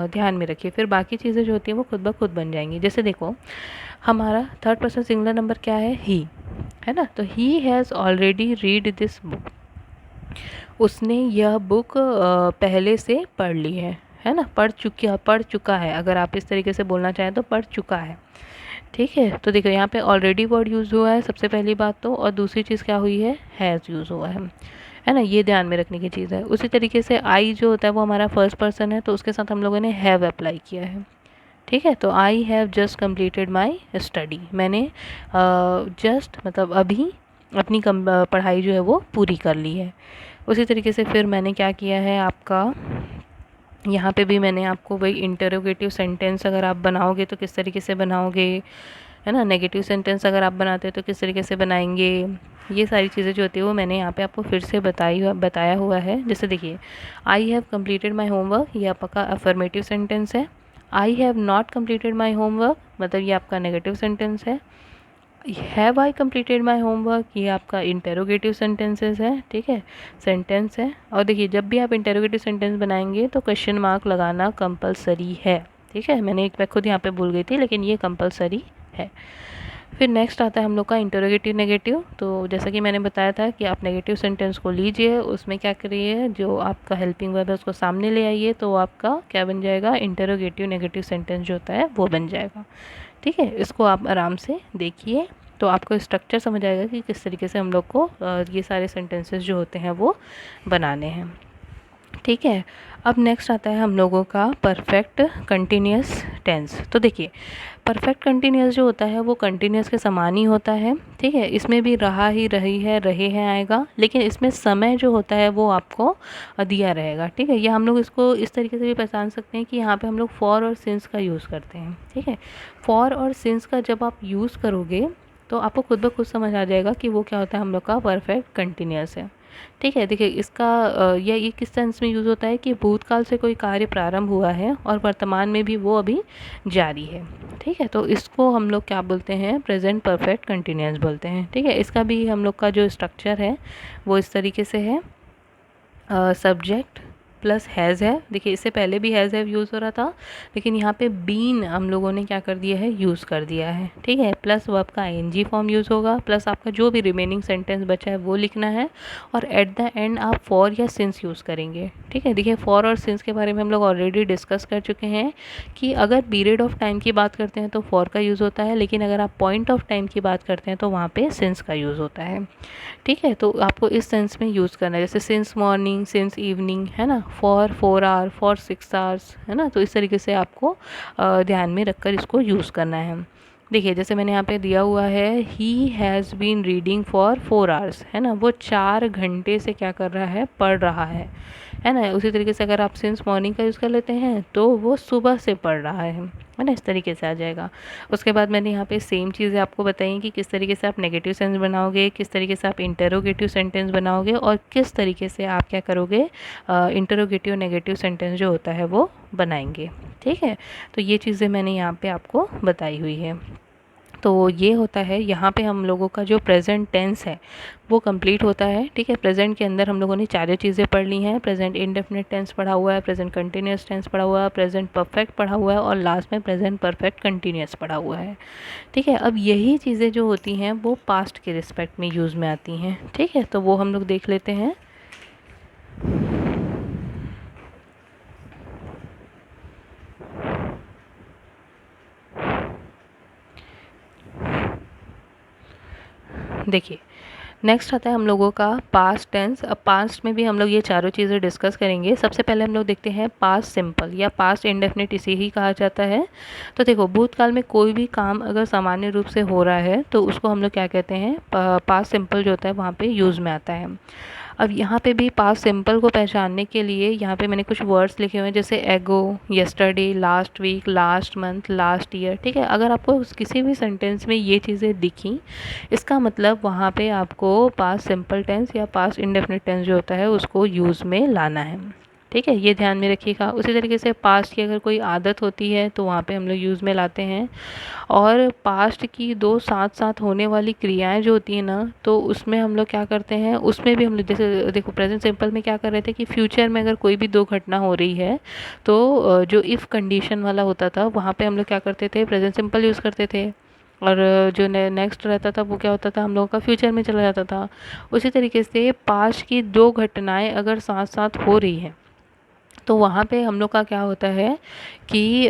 ध्यान में रखिए। फिर बाकी चीज़ें जो होती हैं वो खुद ब खुद बन जाएंगी। जैसे देखो हमारा थर्ड पर्सन सिंगुलर नंबर क्या है, ही, है ना। तो he has already read this book, उसने यह बुक पहले से पढ़ ली है ना। पढ़ चुका है, अगर आप इस तरीके से बोलना चाहें तो पढ़ चुका है। ठीक है। तो देखो यहाँ पे ऑलरेडी वर्ड यूज़ हुआ है सबसे पहली बात तो, और दूसरी चीज़ क्या हुई है, हैज़ यूज़ हुआ है ना। ये ध्यान में रखने की चीज़ है। उसी तरीके से आई जो होता है वो हमारा फर्स्ट पर्सन है, तो उसके साथ हम लोगों ने हैव अप्लाई किया है। ठीक है। तो I have just completed my study, मैंने जस्ट मतलब अभी अपनी पढ़ाई जो है वो पूरी कर ली है। उसी तरीके से फिर मैंने क्या किया है आपका, यहाँ पे भी मैंने आपको वही इंटरोगेटिव सेंटेंस अगर आप बनाओगे तो किस तरीके से बनाओगे, है ना। नेगेटिव सेंटेंस अगर आप बनाते हो तो किस तरीके से बनाएंगे, ये सारी चीज़ें जो होती है वो मैंने यहाँ पे आपको फिर से बताया हुआ है। जैसे देखिए I have completed my homework, ये आपका अफर्मेटिव सेंटेंस है। I have not completed my homework, मतलब ये आपका नेगेटिव सेंटेंस है। Have I completed my homework, ये आपका इंटेरोगेटिव सेंटेंसेस है। ठीक है, सेंटेंस है। और देखिए जब भी आप इंटेरोगेटिव सेंटेंस बनाएंगे तो क्वेश्चन मार्क लगाना कंपलसरी है। ठीक है, मैं खुद यहाँ पे भूल गई थी, लेकिन ये कंपलसरी है। फिर नेक्स्ट आता है हम लोग का इंटरोगेटिव नेगेटिव। तो जैसा कि मैंने बताया था कि आप नेगेटिव सेंटेंस को लीजिए, उसमें क्या करिए, जो आपका हेल्पिंग वर्ब है उसको सामने ले आइए, तो आपका क्या बन जाएगा, इंटरोगेटिव नेगेटिव सेंटेंस जो होता है वो बन जाएगा। ठीक है, इसको आप आराम से देखिए तो आपको स्ट्रक्चर समझ आएगा कि किस तरीके से हम लोग को ये सारे सेंटेंसेस जो होते हैं वो बनाने हैं। ठीक है, अब नेक्स्ट आता है हम लोगों का परफेक्ट कंटिन्यूस टेंस। तो देखिए, परफेक्ट कंटिन्यूस जो होता है वो कंटिन्यूस के समान ही होता है। ठीक है, इसमें भी रहा ही, रही है, रहे हैं आएगा, लेकिन इसमें समय जो होता है वो आपको दिया रहेगा। ठीक है, या हम लोग इसको इस तरीके से भी पहचान सकते हैं कि यहाँ पे हम लोग फॉर और सिंस का यूज़ करते हैं। ठीक है, फॉर और सिंस का जब आप यूज़ करोगे तो आपको खुद ब खुद समझ आ जाएगा कि वो क्या होता है, हम लोग का परफेक्ट कंटिन्यूस है। ठीक है, देखिए इसका ये किस सेंस में यूज़ होता है कि भूतकाल से कोई कार्य प्रारंभ हुआ है और वर्तमान में भी वो अभी जारी है। ठीक है, तो इसको हम लोग क्या बोलते हैं, प्रेजेंट परफेक्ट कंटिन्यूअस बोलते हैं। ठीक है, इसका भी हम लोग का जो स्ट्रक्चर है वो इस तरीके से है, सब्जेक्ट प्लस हैज़ है। देखिए इससे पहले भी हैज़ हैव यूज़ हो रहा था, लेकिन यहाँ पे बीन हम लोगों ने क्या कर दिया है, यूज़ कर दिया है। ठीक है, प्लस वर्ब का आईएनजी फॉर्म यूज़ होगा, प्लस आपका जो भी रिमेनिंग सेंटेंस बचा है वो लिखना है, और एट द एंड आप फॉर या सिंस यूज़ करेंगे। ठीक है, देखिए फॉर और सिंस के बारे में हम लोग ऑलरेडी डिस्कस कर चुके हैं कि अगर पीरियड ऑफ टाइम की बात करते हैं तो फॉर का यूज़ होता है, लेकिन अगर आप पॉइंट ऑफ टाइम की बात करते हैं तो वहाँ पे सिंस का यूज़ होता है। ठीक है, तो आपको इस सेंस में यूज़ करना है, जैसे सिंस मॉर्निंग, सिंस इवनिंग, है ना, फॉर 4 आवर, फॉर 6 आवर्स, है ना। तो इस तरीके से आपको ध्यान में रखकर इसको यूज़ करना है। देखिए जैसे मैंने यहाँ पे दिया हुआ है, he has been reading for 4 hours, है ना, वो 4 घंटे से क्या कर रहा है, पढ़ रहा है ना। उसी तरीके से अगर आप सिंस मॉर्निंग का यूज़ कर लेते हैं तो वो सुबह से पढ़ रहा है ना, इस तरीके से आ जाएगा। उसके बाद मैंने यहाँ पे सेम चीज़ें आपको बताई कि किस तरीके से आप नेगेटिव सेंस बनाओगे, किस तरीके से आप इंटरोगेटिव सेंटेंस बनाओगे, और किस तरीके से आप क्या करोगे, इंटरोगेटिव नेगेटिव सेंटेंस जो होता है वो बनाएंगे। ठीक है, तो ये चीज़ें मैंने यहाँ पे आपको बताई हुई है। तो ये होता है, यहाँ पे हम लोगों का जो प्रेजेंट टेंस है वो कंप्लीट होता है। ठीक है, प्रेजेंट के अंदर हम लोगों ने चारों चीज़ें पढ़ ली हैं। प्रेजेंट इंडेफिनिट टेंस पढ़ा हुआ है, प्रेजेंट कंटिन्यूस टेंस पढ़ा हुआ है, प्रेजेंट परफेक्ट पढ़ा हुआ है, और लास्ट में प्रेजेंट परफेक्ट कंटिन्यूस पढ़ा हुआ है। ठीक है, अब यही चीज़ें जो होती हैं वो पास्ट के रिस्पेक्ट में यूज़ में आती हैं। ठीक है, तो वो हम लोग देख लेते हैं। देखिए नेक्स्ट आता है हम लोगों का पास्ट टेंस। अब पास्ट में भी हम लोग ये चारों चीज़ें डिस्कस करेंगे। सबसे पहले हम लोग देखते हैं पास्ट सिंपल या पास्ट इंडेफिनिट, इसे ही कहा जाता है। तो देखो भूतकाल में कोई भी काम अगर सामान्य रूप से हो रहा है तो उसको हम लोग क्या कहते हैं, पास्ट सिंपल जो होता है वहाँ पे यूज़ में आता है। अब यहाँ पे भी पास्ट सिंपल को पहचानने के लिए यहाँ पे मैंने कुछ वर्ड्स लिखे हुए हैं, जैसे ago, yesterday, last week, last month, last year. ठीक है, अगर आपको किसी भी सेंटेंस में ये चीज़ें दिखी, इसका मतलब वहाँ पे आपको पास्ट सिंपल टेंस या पास्ट इंडेफिनिट टेंस जो होता है उसको यूज़ में लाना है। ठीक है, ये ध्यान में रखिएगा। उसी तरीके से पास्ट की अगर कोई आदत होती है तो वहाँ पे हम लोग यूज़ में लाते हैं। और पास्ट की दो साथ साथ होने वाली क्रियाएं जो होती हैं ना, तो उसमें हम लोग क्या करते हैं, उसमें भी हम लोग जैसे देखो प्रेजेंट सिंपल में क्या कर रहे थे कि फ्यूचर में अगर कोई भी दो घटना हो रही है तो जो इफ़ कंडीशन वाला होता था वहाँ पे हम लोग क्या करते थे, प्रेजेंट सिंपल यूज़ करते थे। और जो नेक्स्ट रहता था वो क्या होता था, हम लोगों का फ्यूचर में चला जाता था। उसी तरीके से पास्ट की दो घटनाएं अगर साथ साथ हो रही हैं तो वहाँ पे हम लोग का क्या होता है कि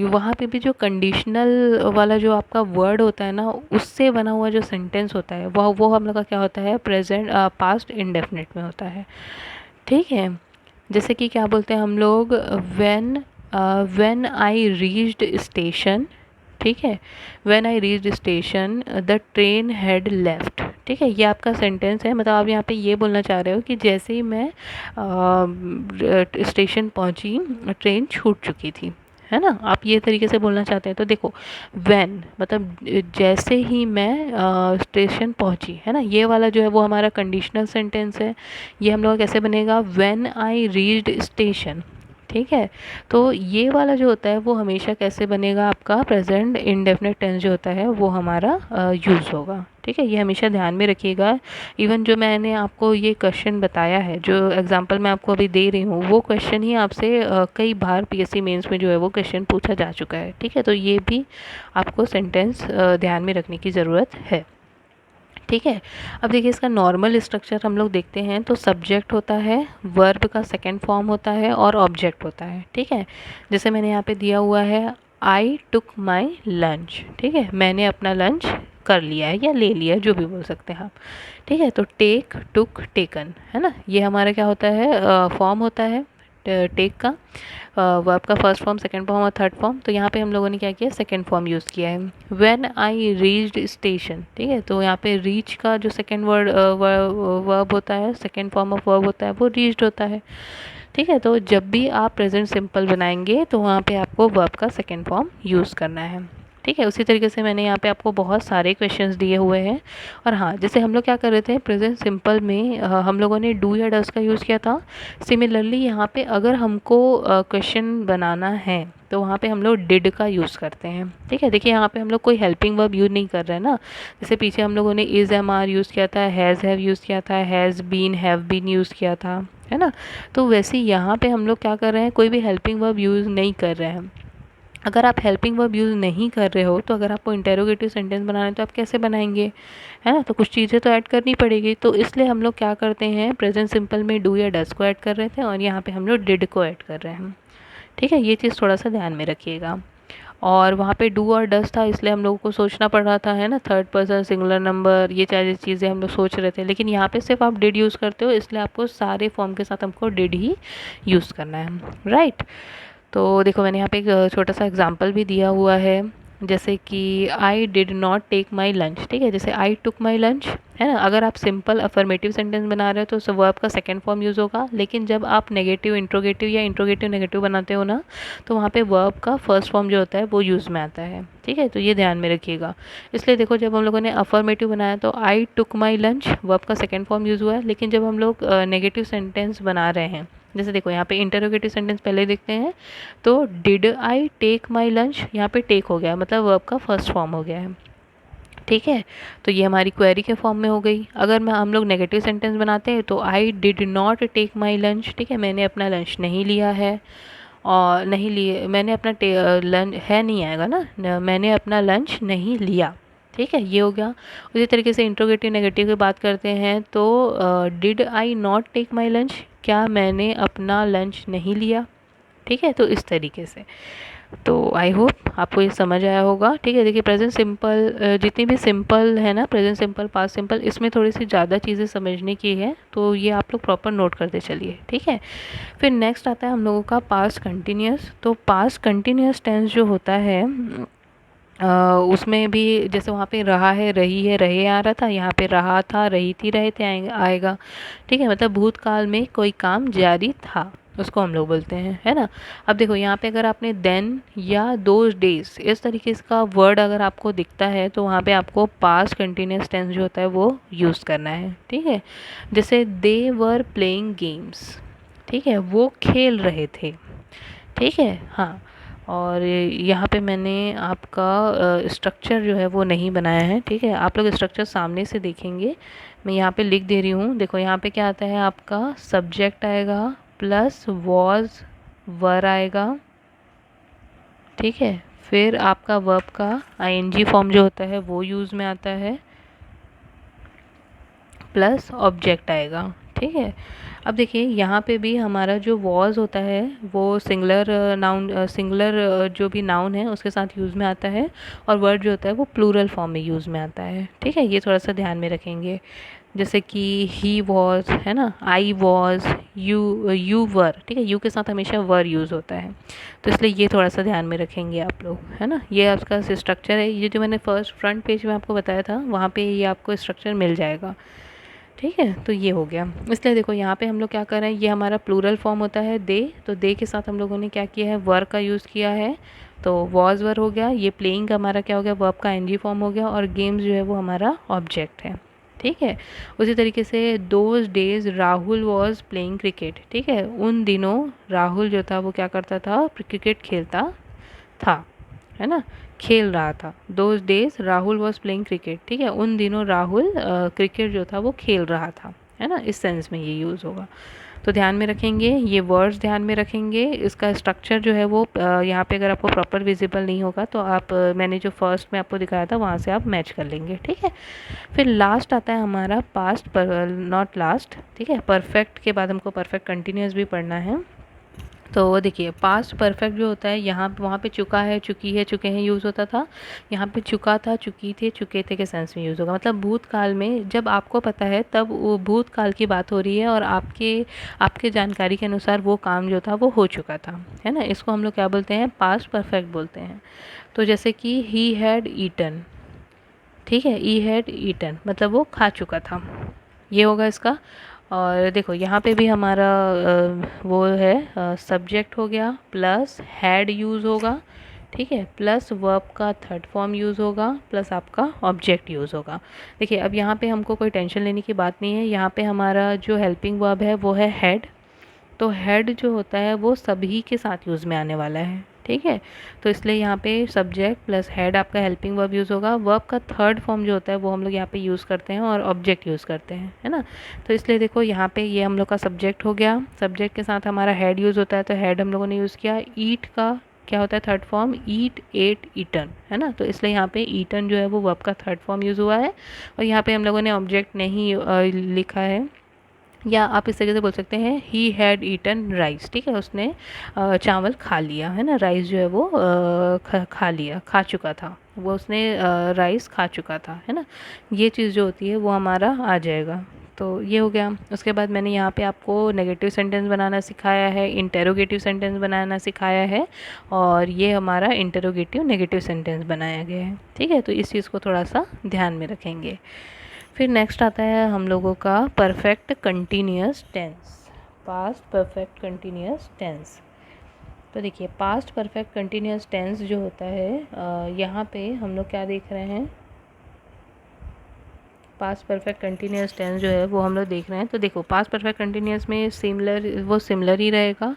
वहाँ पे भी जो कंडीशनल वाला जो आपका वर्ड होता है ना, उससे बना हुआ जो सेंटेंस होता है वो हम लोग का क्या होता है, प्रेजेंट पास्ट इंडेफिनिट में होता है। ठीक है, जैसे कि क्या बोलते हैं हम लोग, व्हेन आई रीच्ड स्टेशन। ठीक है, when I reached station the train had left. ठीक है, ये आपका सेंटेंस है, मतलब आप यहाँ पे ये बोलना चाह रहे हो कि जैसे ही मैं स्टेशन पहुँची ट्रेन छूट चुकी थी, है ना, आप ये तरीके से बोलना चाहते हैं। तो देखो व्हेन मतलब जैसे ही मैं स्टेशन पहुँची, है ना, ये वाला जो है वो हमारा कंडीशनल सेंटेंस है। ये हम लोग कैसे बनेगा, व्हेन आई रीच्ड स्टेशन। ठीक है, तो ये वाला जो होता है वो हमेशा कैसे बनेगा, आपका प्रेजेंट इंडेफिनिट टेंस जो होता है वो हमारा यूज़ होगा। ठीक है, ये हमेशा ध्यान में रखिएगा। इवन जो मैंने आपको ये क्वेश्चन बताया है, जो एग्जांपल मैं आपको अभी दे रही हूँ, वो क्वेश्चन ही आपसे कई बार पीएससी मेंस में जो है वो क्वेश्चन पूछा जा चुका है। ठीक है, तो ये भी आपको सेंटेंस ध्यान में रखने की ज़रूरत है। ठीक है, अब देखिए इसका नॉर्मल स्ट्रक्चर हम लोग देखते हैं तो सब्जेक्ट होता है, वर्ब का सेकंड फॉर्म होता है, और ऑब्जेक्ट होता है। ठीक है, जैसे मैंने यहाँ पे दिया हुआ है, आई टुक माई लंच। ठीक है, मैंने अपना लंच कर लिया है या ले लिया है, जो भी बोल सकते हैं आप। ठीक है, तो टेक, टुक, टेकन, है ना, ये हमारा क्या होता है, फॉर्म होता है टेक का, वर्ब का फर्स्ट फॉर्म, सेकंड फॉर्म और थर्ड फॉर्म। तो यहाँ पे हम लोगों ने क्या किया, सेकंड फॉर्म यूज़ किया है। व्हेन आई रीच्ड स्टेशन, ठीक है, तो यहाँ पे रीच का जो सेकंड वर्ब होता है, सेकंड फॉर्म ऑफ वर्ब होता है, वो रीच्ड होता है। ठीक है, तो जब भी आप प्रेजेंट सिंपल बनाएंगे तो वहाँ पे आपको वर्ब का सेकंड फॉर्म यूज़ करना है। ठीक है, उसी तरीके से मैंने यहाँ पे आपको बहुत सारे क्वेश्चंस दिए हुए हैं। और हाँ, जैसे हम लोग क्या कर रहे थे प्रेजेंट सिंपल में, हम लोगों ने डू या डस का यूज़ किया था। सिमिलरली यहाँ पे अगर हमको क्वेश्चन बनाना है तो वहाँ पे हम लोग डिड का यूज़ करते हैं। ठीक है, देखिए यहाँ पे हम लोग कोई हेल्पिंग वर्ब यूज़ नहीं कर रहे हैं ना। जैसे पीछे हम लोगों ने इज़, एम, आर यूज़ किया था, हैज़, हैव यूज़ किया था, has been, have been use किया था, है ना। तो वैसे यहाँ पे हम लोग क्या कर रहे हैं, कोई भी हेल्पिंग वर्ब यूज़ नहीं कर रहे हैं। अगर आप हेल्पिंग वर्ब यूज़ नहीं कर रहे हो तो अगर आपको इंटेरोगेटिव सेंटेंस बनाना है तो आप कैसे बनाएंगे, है ना। तो कुछ चीज़ें तो ऐड करनी पड़ेगी, तो इसलिए हम लोग क्या करते हैं, प्रेजेंट सिंपल में डू या डस को ऐड कर रहे थे और यहाँ पे हम लोग डिड को ऐड कर रहे हैं। ठीक है, ये चीज़ थोड़ा सा ध्यान में रखिएगा। और वहाँ पे डू और डस था, इसलिए हम लोगों को सोचना पड़ रहा था, है ना, थर्ड पर्सन सिंगुलर नंबर, ये सारी चीज़ें हम लोग सोच रहे थे। लेकिन यहाँ पे सिर्फ आप डिड यूज़ करते हो, इसलिए आपको सारे फॉर्म के साथ हमको डिड ही यूज़ करना है, राइट। तो देखो मैंने यहाँ पे एक छोटा सा एग्जांपल भी दिया हुआ है, जैसे कि I did not take my lunch. ठीक है, जैसे आई टुक माई लंच, है ना। अगर आप सिंपल अफर्मेटिव सेंटेंस बना रहे हो तो वर्ब का सेकंड फॉर्म यूज़ होगा, लेकिन जब आप नेगेटिव इंट्रोगेटिव या इंट्रोगेटिव नेगेटिव बनाते हो ना, तो वहाँ पे वर्ब का फर्स्ट फॉर्म जो होता है वो यूज़ में आता है। ठीक है, तो ये ध्यान में रखिएगा। इसलिए देखो जब हम लोगों ने अफर्मेटिव बनाया तो आई टुक माई लंच, वर्ब का सेकंड फॉर्म यूज़ हुआ है। लेकिन जब हम लोग नेगेटिव सेंटेंस बना रहे हैं, जैसे देखो यहाँ पे इंटरोगेटिव सेंटेंस पहले देखते हैं, तो did I take my lunch, यहाँ पे टेक हो गया, मतलब वर्ब का फर्स्ट फॉर्म हो गया है। ठीक है, तो ये हमारी क्वेरी के फॉर्म में हो गई। अगर मैं हम लोग नेगेटिव सेंटेंस बनाते हैं तो I did not take my lunch, ठीक है, मैंने अपना लंच नहीं लिया है, और नहीं लिए, मैंने अपना लंच है नहीं आएगा ना, मैंने अपना लंच नहीं लिया। ठीक है, ये हो गया। उसी तरीके से इंट्रोगेटिव नेगेटिव की बात करते हैं तो did I not take my lunch, क्या मैंने अपना लंच नहीं लिया। ठीक है, तो इस तरीके से, तो आई होप आपको ये समझ आया होगा। ठीक है, देखिए प्रेजेंट सिंपल, जितनी भी सिंपल है ना, प्रेजेंट सिंपल, पास्ट सिंपल, इसमें थोड़ी सी ज़्यादा चीज़ें समझने की है, तो ये आप लोग प्रॉपर नोट करते चलिए। ठीक है, फिर नेक्स्ट आता है हम लोगों का पास्ट कंटिन्यूस। तो पास्ट कंटिन्यूस टेंस जो होता है, उसमें भी जैसे वहाँ पे रहा है, रही है, रहे आ रहा था, यहाँ पे रहा था, रही थी, रहे थे आएगा। ठीक है, मतलब भूतकाल में कोई काम जारी था, उसको हम लोग बोलते हैं, है ना। अब देखो यहाँ पे अगर आपने देन या दोज डेज इस तरीके का वर्ड अगर आपको दिखता है तो वहाँ पे आपको पास्ट कंटिन्यूस टेंस जो होता है वो यूज़ करना है। ठीक है, जैसे दे वर प्लेइंग गेम्स, ठीक है, वो खेल रहे थे। ठीक है, हाँ। और यहाँ पे मैंने आपका स्ट्रक्चर जो है वो नहीं बनाया है। ठीक है, आप लोग स्ट्रक्चर सामने से देखेंगे, मैं यहाँ पे लिख दे रही हूँ। देखो यहाँ पे क्या आता है, आपका सब्जेक्ट आएगा प्लस वॉज, वर आएगा। ठीक है, फिर आपका वर्ब का आईएनजी फॉर्म जो होता है वो यूज़ में आता है, प्लस ऑब्जेक्ट आएगा। ठीक है, अब देखिए यहाँ पे भी हमारा जो वॉज होता है वो सिंगुलर नाउन, सिंगुलर जो भी नाउन है उसके साथ यूज़ में आता है, और वर्ड जो होता है वो प्लूरल फॉर्म में यूज़ में आता है। ठीक है, ये थोड़ा सा ध्यान में रखेंगे। जैसे कि ही वॉज, है ना, आई वॉज, यू वर। ठीक है, यू के साथ हमेशा वर यूज़ होता है, तो इसलिए ये थोड़ा सा ध्यान में रखेंगे आप लोग, है ना। ये आपका स्ट्रक्चर है, ये जो मैंने फर्स्ट फ्रंट पेज में आपको बताया था वहाँ पे ये आपको स्ट्रक्चर मिल जाएगा। ठीक है, तो ये हो गया। इसलिए देखो यहाँ पे हम लोग क्या कर रहे हैं, ये हमारा प्लूरल फॉर्म होता है दे, तो दे के साथ हम लोगों ने क्या किया है, वर का यूज़ किया है, तो वॉज वर हो गया। ये प्लेइंग हमारा क्या हो गया, वर्ब का एनजी फॉर्म हो गया, और गेम्स जो है वो हमारा ऑब्जेक्ट है। ठीक है, उसी तरीके से those days Rahul was playing cricket. ठीक है, उन दिनों राहुल जो था वो क्या करता था, क्रिकेट खेलता था, है ना, खेल रहा था। Those days Rahul was playing cricket. ठीक है, उन दिनों राहुल क्रिकेट जो था वो खेल रहा था, है ना, इस सेंस में ये यूज़ होगा। तो ध्यान में रखेंगे, ये वर्ड्स ध्यान में रखेंगे। इसका स्ट्रक्चर जो है वो यहाँ पे अगर आपको प्रॉपर विजिबल नहीं होगा तो आप मैंने जो फर्स्ट में आपको दिखाया था वहाँ से आप मैच कर लेंगे। ठीक है, फिर लास्ट आता है हमारा पास्ट, नॉट लास्ट। ठीक है, परफेक्ट के बाद हमको परफेक्ट कंटिन्यूस भी पढ़ना है। तो देखिए पास्ट परफेक्ट जो होता है यहाँ वहाँ पे चुका है, चुकी है, चुके हैं यूज़ होता था। यहाँ पे चुका था, चुकी थी, चुके थे के सेंस में यूज़ होगा। मतलब भूतकाल में जब आपको पता है तब वो भूतकाल की बात हो रही है और आपके आपके जानकारी के अनुसार वो काम जो था वो हो चुका था, है ना। इसको हम लोग क्या बोलते हैं, पास्ट परफेक्ट बोलते हैं। तो जैसे कि ही हैड ईटन, ठीक है, ई हैड ईटन मतलब वो खा चुका था, ये होगा इसका। और देखो यहाँ पे भी हमारा वो है सब्जेक्ट हो गया प्लस हैड यूज़ होगा, ठीक है, प्लस वर्ब का थर्ड फॉर्म यूज़ होगा प्लस आपका ऑब्जेक्ट यूज़ होगा। देखिए अब यहाँ पे हमको कोई टेंशन लेने की बात नहीं है। यहाँ पे हमारा जो हेल्पिंग वर्ब है वो है हैड। तो हेड जो होता है वो सभी के साथ यूज़ में आने वाला है, ठीक है। तो इसलिए यहाँ पे सब्जेक्ट प्लस हेड आपका हेल्पिंग वर्ब यूज़ होगा। वर्ब का थर्ड फॉर्म जो होता है वो हम लोग यहाँ पे यूज़ करते हैं और ऑब्जेक्ट यूज़ करते हैं, है ना। तो इसलिए देखो यहाँ पे ये हम लोग का सब्जेक्ट हो गया, सब्जेक्ट के साथ हमारा हेड यूज़ होता है तो हेड हम लोगों ने यूज़ किया। ईट का क्या होता है थर्ड फॉर्म, ईट, एट, ईटन, है ना। तो इसलिए यहाँ पे ईटन जो है वो वर्ब का थर्ड फॉर्म यूज़ हुआ है। और यहाँ पे हम लोगों ने ऑब्जेक्ट नहीं लिखा है, या आप इस तरीके से बोल सकते हैं ही हैड ईटन राइस, ठीक है, उसने चावल खा लिया, है ना। राइस जो है वो खा लिया, खा चुका था, वो उसने राइस खा चुका था, है ना। ये चीज़ जो होती है वो हमारा आ जाएगा। तो ये हो गया। उसके बाद मैंने यहाँ पे आपको नेगेटिव सेंटेंस बनाना सिखाया है, इंटेरोगेटिव सेंटेंस बनाना सिखाया है, और ये हमारा इंटेरोगेटिव नेगेटिव सेंटेंस बनाया गया है, ठीक है। तो इस चीज़ को थोड़ा सा ध्यान में रखेंगे। फिर नेक्स्ट आता है हम लोगों का perfect continuous tense, past perfect continuous tense. तो देखिए पास्ट परफेक्ट कंटिन्यूअस टेंस जो होता है यहाँ पे हम लोग क्या देख रहे हैं, पास्ट परफेक्ट कंटिन्यूअस टेंस जो है वो हम लोग देख रहे हैं। तो देखो पास्ट परफेक्ट कंटिन्यूअस में सिमिलर ही रहेगा।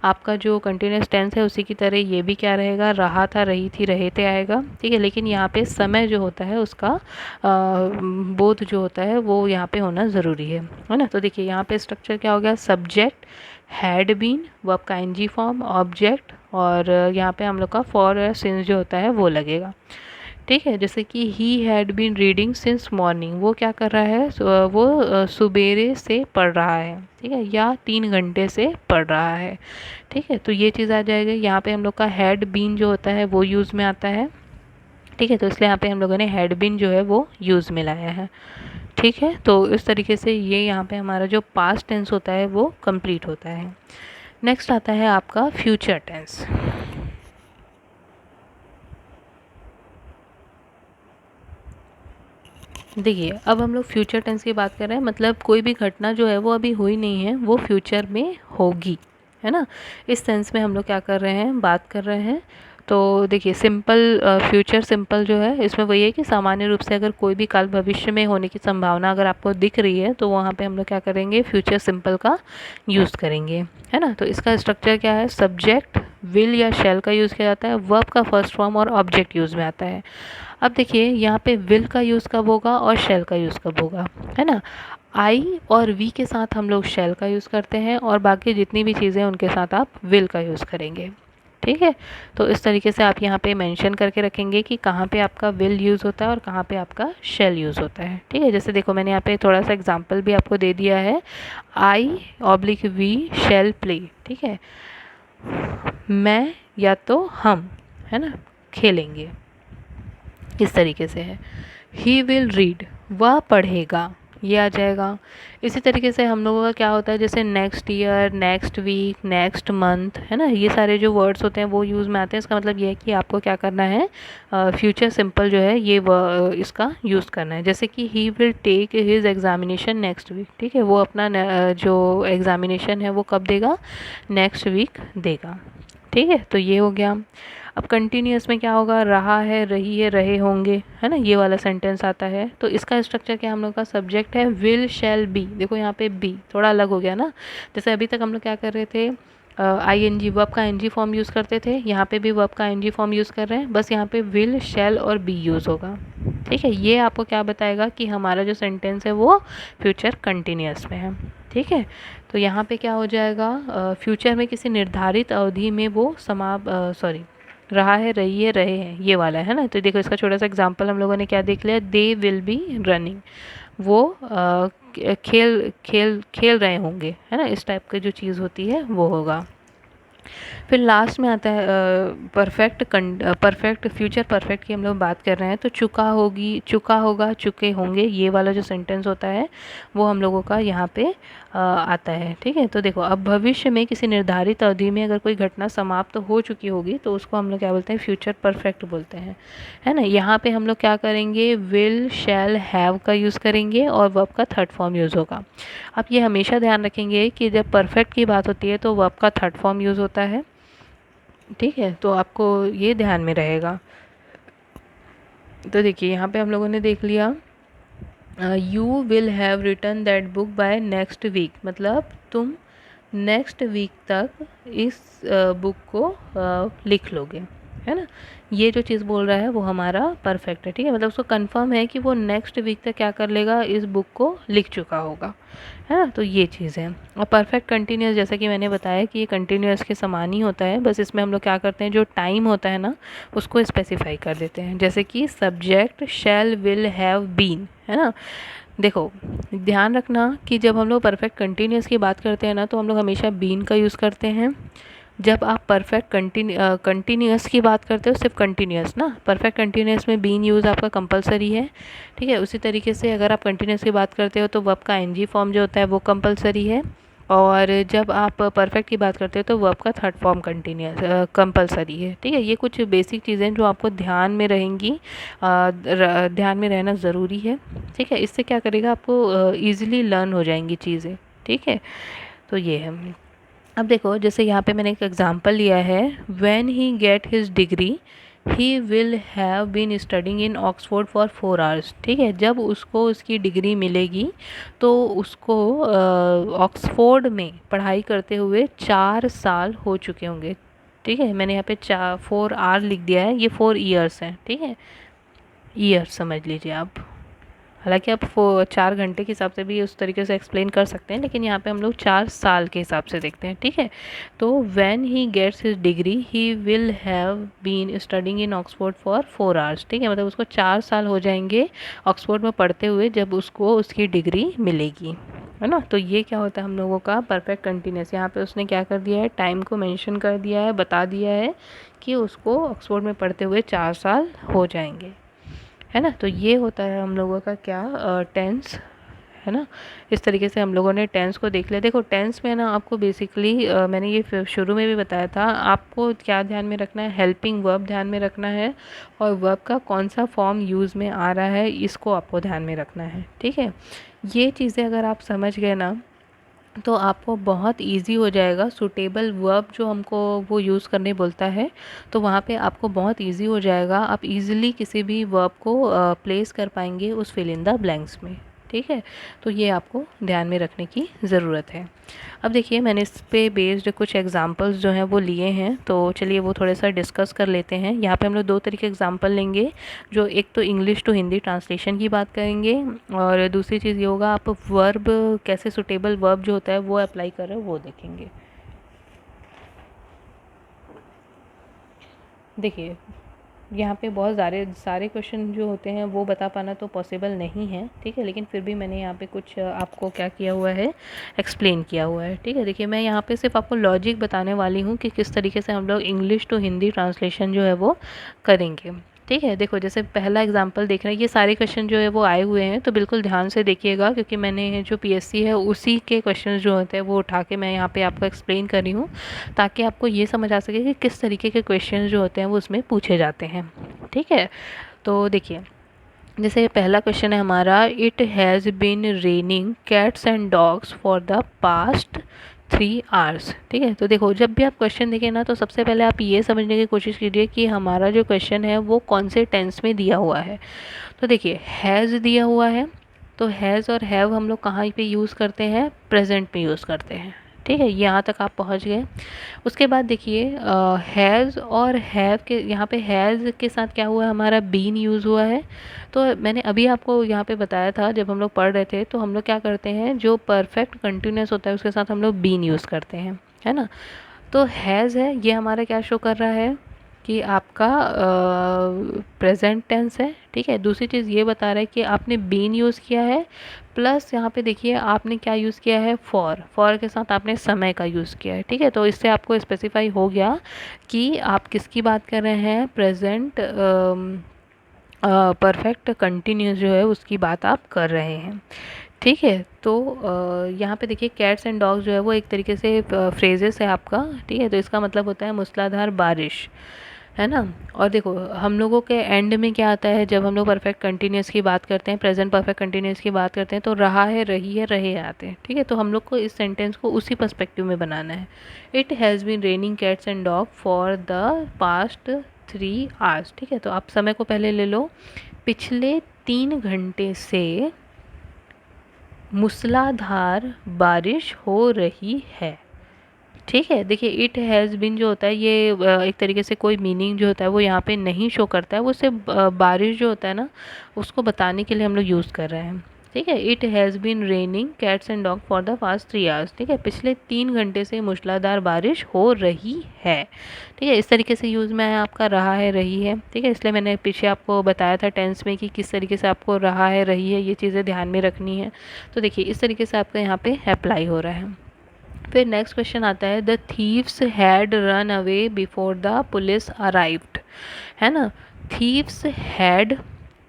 आपका जो कंटिन्यूअस टेंस है उसी की तरह ये भी क्या रहेगा, रहा था, रही थी, रहे थे आएगा, ठीक है। लेकिन यहाँ पे समय जो होता है उसका बोध जो होता है वो यहाँ पे होना ज़रूरी है ना। तो देखिए यहाँ पे स्ट्रक्चर क्या हो गया, सब्जेक्ट, हैड बीन, वर्ब का एनजी फॉर्म, ऑब्जेक्ट, और यहाँ पे हम लोग का फॉर और सिंस जो होता है वो लगेगा, ठीक है। जैसे कि he had been reading since morning, वो क्या कर रहा है, वो सुबेरे से पढ़ रहा है, ठीक है, या 3 घंटे से पढ़ रहा है, ठीक है। तो ये चीज़ आ जाएगी। यहाँ पे हम लोग का हैड बीन जो होता है वो यूज़ में आता है, ठीक है। तो इसलिए यहाँ पे हम लोगों ने हैड बीन जो है वो यूज़ में लाया है, ठीक है। तो इस तरीके से ये यहाँ पे हमारा जो पास्ट टेंस होता है वो कंप्लीट होता है। नेक्स्ट आता है आपका फ्यूचर टेंस। देखिए अब हम लोग फ्यूचर टेंस की बात कर रहे हैं, मतलब कोई भी घटना जो है वो अभी हुई नहीं है, वो फ्यूचर में होगी, है ना। इस सेंस में हम लोग क्या कर रहे हैं, बात कर रहे हैं। तो देखिए सिंपल फ्यूचर सिंपल जो है इसमें वही है कि सामान्य रूप से अगर कोई भी काल भविष्य में होने की संभावना अगर आपको दिख रही है तो वहाँ पे हम लोग क्या करेंगे, फ्यूचर सिंपल का यूज़ करेंगे, है ना। तो इसका स्ट्रक्चर क्या है, सब्जेक्ट, विल या शैल का यूज़ किया जाता है, वर्ब का फर्स्ट फॉर्म और ऑब्जेक्ट यूज़ में आता है। अब देखिए यहाँ पे विल का यूज़ कब होगा और शैल का यूज़ कब होगा, है ना। आई और वी के साथ हम लोग शैल का यूज़ करते हैं और बाकी जितनी भी चीज़ें उनके साथ आप विल का यूज़ करेंगे, ठीक है। तो इस तरीके से आप यहाँ पे मेंशन करके रखेंगे कि कहाँ पे आपका विल यूज़ होता है और कहाँ पे आपका शैल यूज़ होता है, ठीक है। जैसे देखो मैंने यहाँ पे थोड़ा सा एग्जांपल भी आपको दे दिया है, आई ऑब्लिक वी शैल प्ले, ठीक है, मैं या तो हम, है ना, खेलेंगे, इस तरीके से है। ही विल रीड, वह पढ़ेगा, ये आ जाएगा। इसी तरीके से हम लोगों का क्या होता है, जैसे next year, next week, next month, है ना, ये सारे जो वर्ड्स होते हैं वो यूज़ में आते हैं। इसका मतलब ये है कि आपको क्या करना है, फ्यूचर सिंपल जो है ये इसका यूज़ करना है। जैसे कि he will take his examination next week, ठीक है, वो अपना जो एग्जामिनेशन है वो कब देगा, नेक्स्ट वीक देगा, ठीक है। तो ये हो गया। अब कंटिन्यूअस में क्या होगा, रहा है, रही है, रहे होंगे, है ना, ये वाला सेंटेंस आता है। तो इसका स्ट्रक्चर क्या हम लोग का, सब्जेक्ट है, विल शैल बी, देखो यहाँ पे बी थोड़ा अलग हो गया ना। जैसे अभी तक हम लोग क्या कर रहे थे, आई एन जी वर्ब का एन जी फॉर्म यूज़ करते थे, यहाँ पे भी वर्ब का एन जी फॉर्म यूज़ कर रहे हैं, बस यहाँ पे विल शैल और बी यूज़ होगा, ठीक है। ये आपको क्या बताएगा कि हमारा जो सेंटेंस है वो फ्यूचर कंटिन्यूअस में है, ठीक है। तो यहाँ पे क्या हो जाएगा, फ्यूचर में किसी निर्धारित अवधि में वो रहा है, रही है, रहे हैं, ये वाला है ना। तो देखो इसका छोटा सा एग्जांपल हम लोगों ने क्या देख लिया, दे विल बी रनिंग, वो खेल खेल खेल रहे होंगे, है ना, इस टाइप की जो चीज़ होती है वो होगा। फिर लास्ट में आता है परफेक्ट फ्यूचर परफेक्ट की हम लोग बात कर रहे हैं, तो चुका होगी, चुका होगा, चुके होंगे, ये वाला जो सेंटेंस होता है वो हम लोगों का यहाँ पे आता है। ठीक है, तो देखो अब भविष्य में किसी निर्धारित अवधि में अगर कोई घटना समाप्त हो चुकी होगी तो उसको हम लोग क्या बोलते हैं, फ्यूचर परफेक्ट बोलते हैं, है ना। यहाँ पे हम लोग क्या करेंगे, विल, शैल, हैव का यूज़ करेंगे और वर्ब का थर्ड फॉर्म यूज़ होगा। अब ये हमेशा ध्यान रखेंगे कि जब परफेक्ट की बात होती है तो वर्ब का थर्ड फॉर्म यूज़ होता है। ठीक है, तो आपको ये ध्यान में रहेगा। तो देखिए यहाँ पे हम लोगों ने देख लिया, you will have written that book by next week, मतलब तुम नेक्स्ट वीक तक इस बुक को लिख लोगे, है ना। ये जो चीज़ बोल रहा है वो हमारा परफेक्ट है। ठीक है, मतलब उसको कंफर्म है कि वो नेक्स्ट वीक तक क्या कर लेगा, इस बुक को लिख चुका होगा, है ना। तो ये चीज़ है। और परफेक्ट कंटिन्यूस जैसा कि मैंने बताया कि ये कंटिन्यूस के समान ही होता है, बस इसमें हम लोग क्या करते हैं, जो टाइम होता है ना उसको स्पेसिफाई कर देते हैं, जैसे कि subject shall will have been, है ना। देखो ध्यान रखना कि जब हम लोग परफेक्ट कंटिन्यूस की बात करते हैं ना तो हम लोग हमेशा बीन का यूज़ करते हैं। जब आप परफेक्ट कंटिन्यूस की बात करते हो, सिर्फ कंटिन्यूस ना, परफेक्ट कंटिन्यूस में बीन यूज़ आपका कंपलसरी है। ठीक है, उसी तरीके से अगर आप कंटिन्यूस की बात करते हो तो वर्ब का एनजी फॉर्म जो होता है वो कंपलसरी है। और जब आप परफेक्ट की बात करते हो तो वर्ब का थर्ड फॉर्म कंटिन्यूस कंपलसरी है। ठीक है, ये कुछ बेसिक चीज़ें जो आपको ध्यान में रहेंगी, ध्यान में रहना ज़रूरी है। ठीक है, इससे क्या करेगा, आपको ईज़िली लर्न हो जाएंगी चीज़ें। ठीक है, तो ये है। अब देखो जैसे यहाँ पे मैंने एक एग्जांपल लिया है, when he get his degree he will have been studying in Oxford for 4 hours. ठीक है, जब उसको उसकी डिग्री मिलेगी तो उसको ऑक्सफोर्ड में पढ़ाई करते हुए 4 साल हो चुके होंगे। ठीक है, मैंने यहाँ पे 4 आवर लिख दिया है, ये 4 ईयर्स हैं। ठीक है, ईयर्स समझ लीजिए आप। हालांकि आप 4 घंटे के हिसाब से भी उस तरीके से एक्सप्लेन कर सकते हैं, लेकिन यहाँ पे हम लोग 4 साल के हिसाब से देखते हैं। ठीक है, तो when he gets his degree he will have been studying in Oxford for 4 hours. ठीक है, मतलब उसको 4 साल हो जाएंगे ऑक्सफोर्ड में पढ़ते हुए जब उसको उसकी डिग्री मिलेगी, है ना। तो ये क्या होता है हम लोगों का परफेक्ट कंटिन्यूस। यहाँ पे उसने क्या कर दिया है, टाइम को मेंशन कर दिया है, बता दिया है कि उसको ऑक्सफोर्ड में पढ़ते हुए 4 साल हो जाएंगे, है ना। तो ये होता है हम लोगों का क्या, टेंस, है ना। इस तरीके से हम लोगों ने टेंस को देख लिया। देखो टेंस में ना आपको बेसिकली मैंने ये शुरू में भी बताया था, आपको क्या ध्यान में रखना है, हेल्पिंग वर्ब ध्यान में रखना है और वर्ब का कौन सा फॉर्म यूज़ में आ रहा है इसको आपको ध्यान में रखना है। ठीक है, ये चीज़ें अगर आप समझ गए ना तो आपको बहुत इजी हो जाएगा। सूटेबल वर्ब जो हमको वो यूज़ करने बोलता है तो वहाँ पे आपको बहुत इजी हो जाएगा, आप इजीली किसी भी वर्ब को प्लेस कर पाएंगे उस फिल इन द ब्लैंक्स में। ठीक है, तो ये आपको ध्यान में रखने की ज़रूरत है। अब देखिए मैंने इस पे बेस्ड कुछ एग्जांपल्स जो हैं वो लिए हैं, तो चलिए वो थोड़ा सा डिस्कस कर लेते हैं। यहाँ पे हम लोग 2 तरीके एग्जांपल लेंगे, जो एक तो इंग्लिश टू हिंदी ट्रांसलेशन की बात करेंगे और दूसरी चीज़ ये होगा आप वर्ब कैसे सूटेबल वर्ब जो होता है वो अप्लाई कर रहे हो वो देखेंगे। देखिए यहाँ पे बहुत सारे क्वेश्चन जो होते हैं वो बता पाना तो पॉसिबल नहीं है। ठीक है, लेकिन फिर भी मैंने यहाँ पे कुछ आपको क्या किया हुआ है, एक्सप्लेन किया हुआ है। ठीक है, देखिए मैं यहाँ पे सिर्फ आपको लॉजिक बताने वाली हूँ कि किस तरीके से हम लोग इंग्लिश टू हिंदी ट्रांसलेशन जो है वो करेंगे। ठीक है, देखो जैसे पहला एग्जांपल देख रहे हैं, ये सारे क्वेश्चन जो है वो आए हुए हैं, तो बिल्कुल ध्यान से देखिएगा क्योंकि मैंने जो पीएससी है उसी के क्वेश्चन जो होते हैं वो उठा के मैं यहाँ पे आपको एक्सप्लेन कर रही हूँ, ताकि आपको ये समझ आ सके कि किस तरीके के क्वेश्चन जो होते हैं वो उसमें पूछे जाते हैं। ठीक है, तो देखिए जैसे पहला क्वेश्चन है हमारा, it has been raining cats and dogs for the past 3 hours. ठीक है, तो देखो जब भी आप क्वेश्चन देखें ना तो सबसे पहले आप ये समझने की कोशिश कीजिए कि हमारा जो क्वेश्चन है वो कौन से टेंस में दिया हुआ है। तो देखिए हैज़ दिया हुआ है, तो हैज़ और हैव हम लोग कहाँ पे यूज़ करते हैं, प्रेजेंट में यूज़ करते हैं। ठीक है, यहाँ तक आप पहुँच गए। उसके बाद देखिए हैज़ और हैव के यहाँ पे हैज़ के साथ क्या हुआ है, हमारा बीन यूज़ हुआ है। तो मैंने अभी आपको यहाँ पे बताया था, जब हम लोग पढ़ रहे थे तो हम लोग क्या करते हैं, जो परफेक्ट कंटिन्यूस होता है उसके साथ हम लोग बीन यूज़ करते हैं, है ना। तो हैज़ है ये हमारा क्या शो कर रहा है कि आपका प्रेजेंट टेंस है, ठीक है। दूसरी चीज़ ये बता रहा है कि आपने बीन यूज़ किया है, प्लस यहाँ पे देखिए आपने क्या यूज़ किया है, फॉर के साथ आपने समय का यूज़ किया है, ठीक है। तो इससे आपको स्पेसिफाई हो गया कि आप किसकी बात कर रहे हैं, प्रेजेंट परफेक्ट कंटिन्यूस जो है उसकी बात आप कर रहे हैं, ठीक है। तो यहाँ पे देखिए कैट्स एंड डॉग्स जो है वो एक तरीके से फ्रेजेस है आपका, ठीक है। तो इसका मतलब होता है मूसलाधार बारिश, है ना। और देखो हम लोगों के एंड में क्या आता है, जब हम लोग परफेक्ट कंटिन्यूस की बात करते हैं, प्रेजेंट परफेक्ट कंटिन्यूस की बात करते हैं, तो रहा है, रही है, रहे आते हैं, ठीक है। तो हम लोग को इस सेंटेंस को उसी पर्सपेक्टिव में बनाना है। It has been raining cats and dog for the past 3 hours, ठीक है। तो आप समय को पहले ले लो, पिछले 3 घंटे से मूसलाधार बारिश हो रही है, ठीक है। देखिए इट हैज़ बीन जो होता है ये एक तरीके से कोई मीनिंग जो होता है वो यहाँ पे नहीं शो करता है, वो सिर्फ बारिश जो होता है ना उसको बताने के लिए हम लोग यूज़ कर रहे हैं, ठीक है। It has been raining cats and dog for the past 3 hours, ठीक है। पिछले 3 घंटे से मूसलाधार बारिश हो रही है, ठीक है। इस तरीके से यूज़ में आया आपका रहा है, रही है, ठीक है। इसलिए मैंने पीछे आपको बताया था टेंस में कि किस तरीके से आपको रहा है, रही है, ये चीज़ें ध्यान में रखनी है। तो देखिए इस तरीके से आपका यहाँ पे अप्लाई हो रहा है। फिर नेक्स्ट क्वेश्चन आता है, the thieves had run away before the police arrived, है ना। थीव्स हैड,